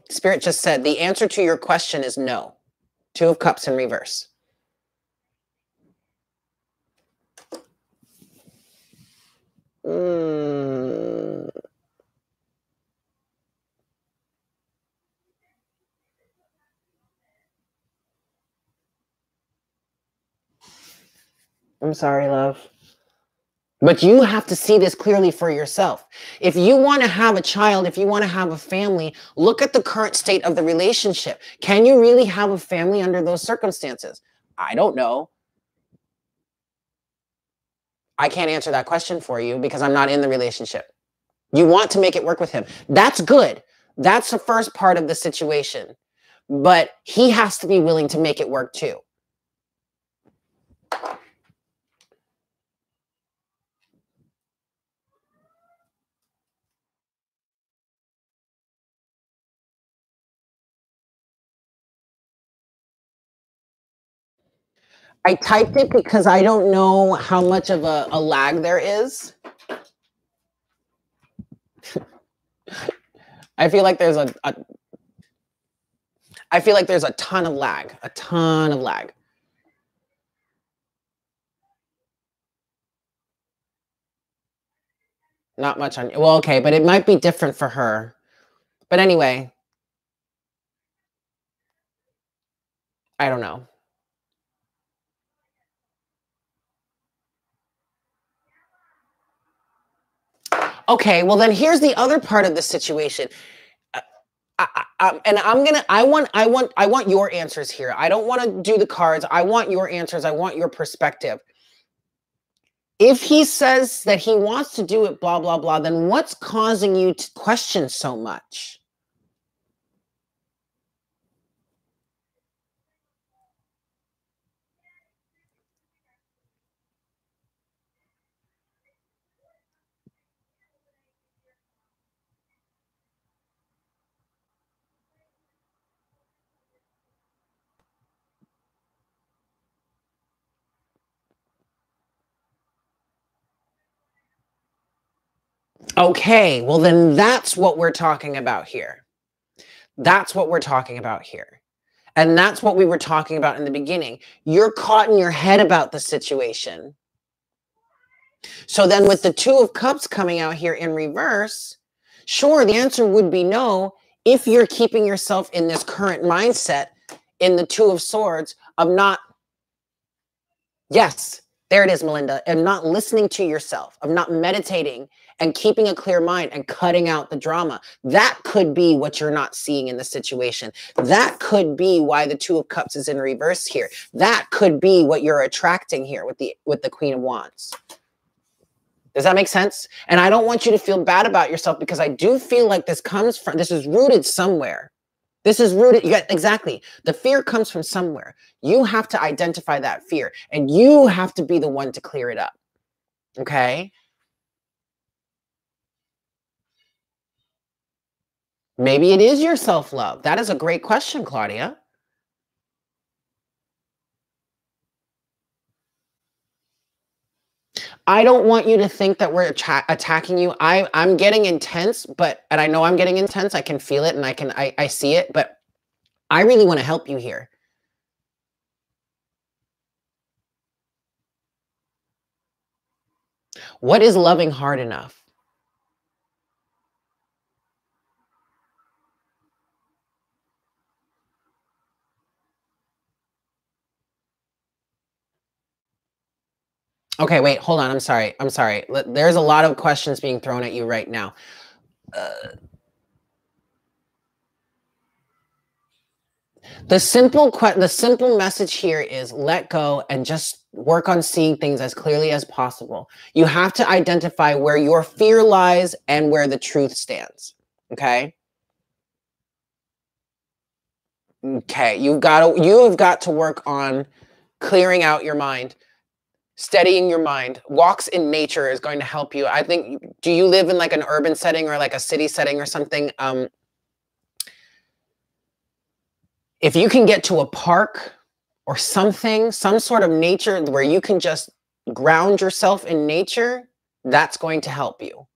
Spirit just said the answer to your question is no. Two of Cups in reverse. I'm sorry, love. But you have to see this clearly for yourself. If you want to have a child, if you want to have a family, look at the current state of the relationship. Can you really have a family under those circumstances? I don't know. I can't answer that question for you because I'm not in the relationship. You want to make it work with him. That's good. That's the first part of the situation. But he has to be willing to make it work too. I typed it because I don't know how much of a lag there is. I feel like there's a ton of lag, Not much on, well, okay, but it might be different for her. But anyway, I don't know. Okay, well then here's the other part of the situation. And I want your answers here. I don't want to do the cards. I want your answers. I want your perspective. If he says that he wants to do it, blah, blah, blah, then what's causing you to question so much? Okay, well then that's what we're talking about here. That's what we're talking about here. And that's what we were talking about in the beginning. You're caught in your head about the situation. So then with the Two of Cups coming out here in reverse, sure, the answer would be no if you're keeping yourself in this current mindset in the Two of Swords of not, yes, There it is, Melinda. Of not listening to yourself, of not meditating and keeping a clear mind and cutting out the drama. That could be what you're not seeing in the situation. That could be why the Two of Cups is in reverse here. That could be what you're attracting here with the Queen of Wands. Does that make sense? And I don't want you to feel bad about yourself, because I do feel like this is rooted somewhere. This is rooted, exactly. The fear comes from somewhere. You have to identify that fear, and you have to be the one to clear it up. Okay? Maybe it is your self-love. That is a great question, Claudia. I don't want you to think that we're attacking you. I'm getting intense, and I know I'm getting intense. I can feel it, and I see it, but I really want to help you here. What is loving hard enough? Okay, wait, hold on. I'm sorry. There's a lot of questions being thrown at you right now. The simple message here is let go and just work on seeing things as clearly as possible. You have to identify where your fear lies and where the truth stands. Okay? Okay, you have got to work on clearing out your mind, steadying your mind. Walks in nature is going to help you. I think, do you live in like an urban setting or like a city setting or something? If you can get to a park or something, some sort of nature where you can just ground yourself in nature, that's going to help you.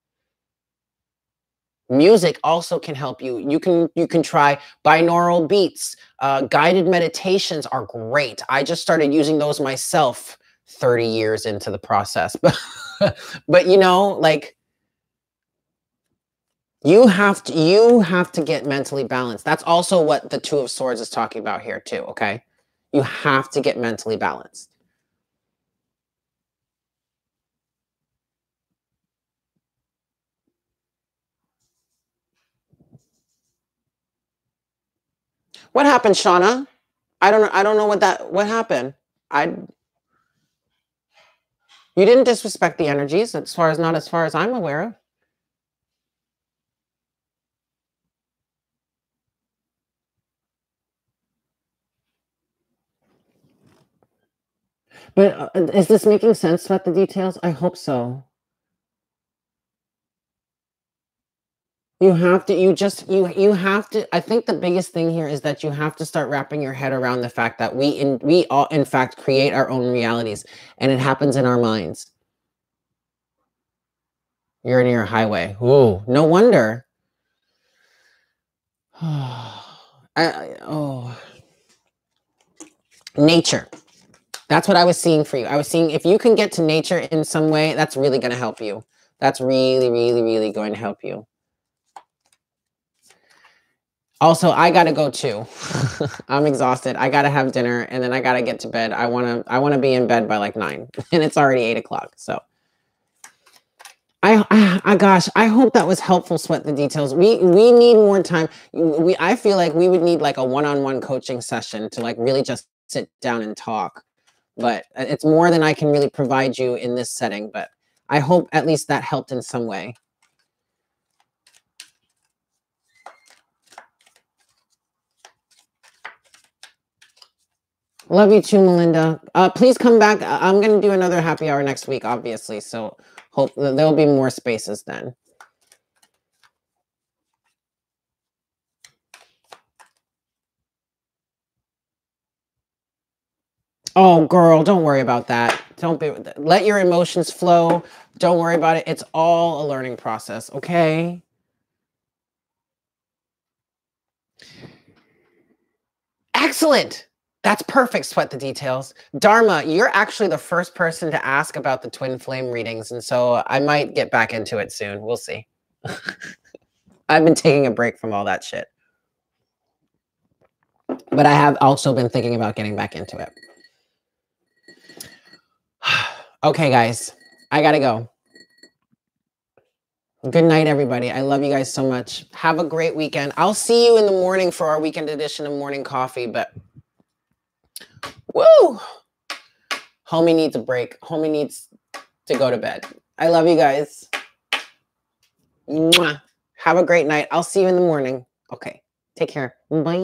Music also can help you. You can try binaural beats. Guided meditations are great. I just started using those myself 30 years into the process. But you know, like, you have to get mentally balanced. That's also what the Two of Swords is talking about here too, okay? You have to get mentally balanced. What happened, Shauna? I don't know what happened. You didn't disrespect the energies, not as far as I'm aware of. But is this making sense about the details? I hope so. You have to, you have to, I think the biggest thing here is that you have to start wrapping your head around the fact that we all, in fact, create our own realities, and it happens in our minds. You're near a highway. Ooh, no wonder. Nature. That's what I was seeing for you. I was seeing if you can get to nature in some way, that's really going to help you. That's really, really, really going to help you. Also, I gotta go too. I'm exhausted. I gotta have dinner, and then I gotta get to bed. I wanna be in bed by like 9, and it's already 8 o'clock. So, gosh, I hope that was helpful. Sweat the details. We need more time. I feel like we would need like a one-on-one coaching session to like really just sit down and talk. But it's more than I can really provide you in this setting. But I hope at least that helped in some way. Love you too, Melinda. Please come back. I'm going to do another happy hour next week, obviously. So hope there'll be more spaces then. Oh, girl, don't worry about that. Let your emotions flow. Don't worry about it. It's all a learning process, okay? Excellent. That's perfect. Sweat the details. Dharma, you're actually the first person to ask about the twin flame readings, and so I might get back into it soon. We'll see. I've been taking a break from all that shit. But I have also been thinking about getting back into it. Okay, guys, I gotta go. Good night, everybody. I love you guys so much. Have a great weekend. I'll see you in the morning for our weekend edition of Morning Coffee, but woo! Homie needs a break. Homie needs to go to bed. I love you guys. Mwah. Have a great night. I'll see you in the morning. Okay. Take care. Bye.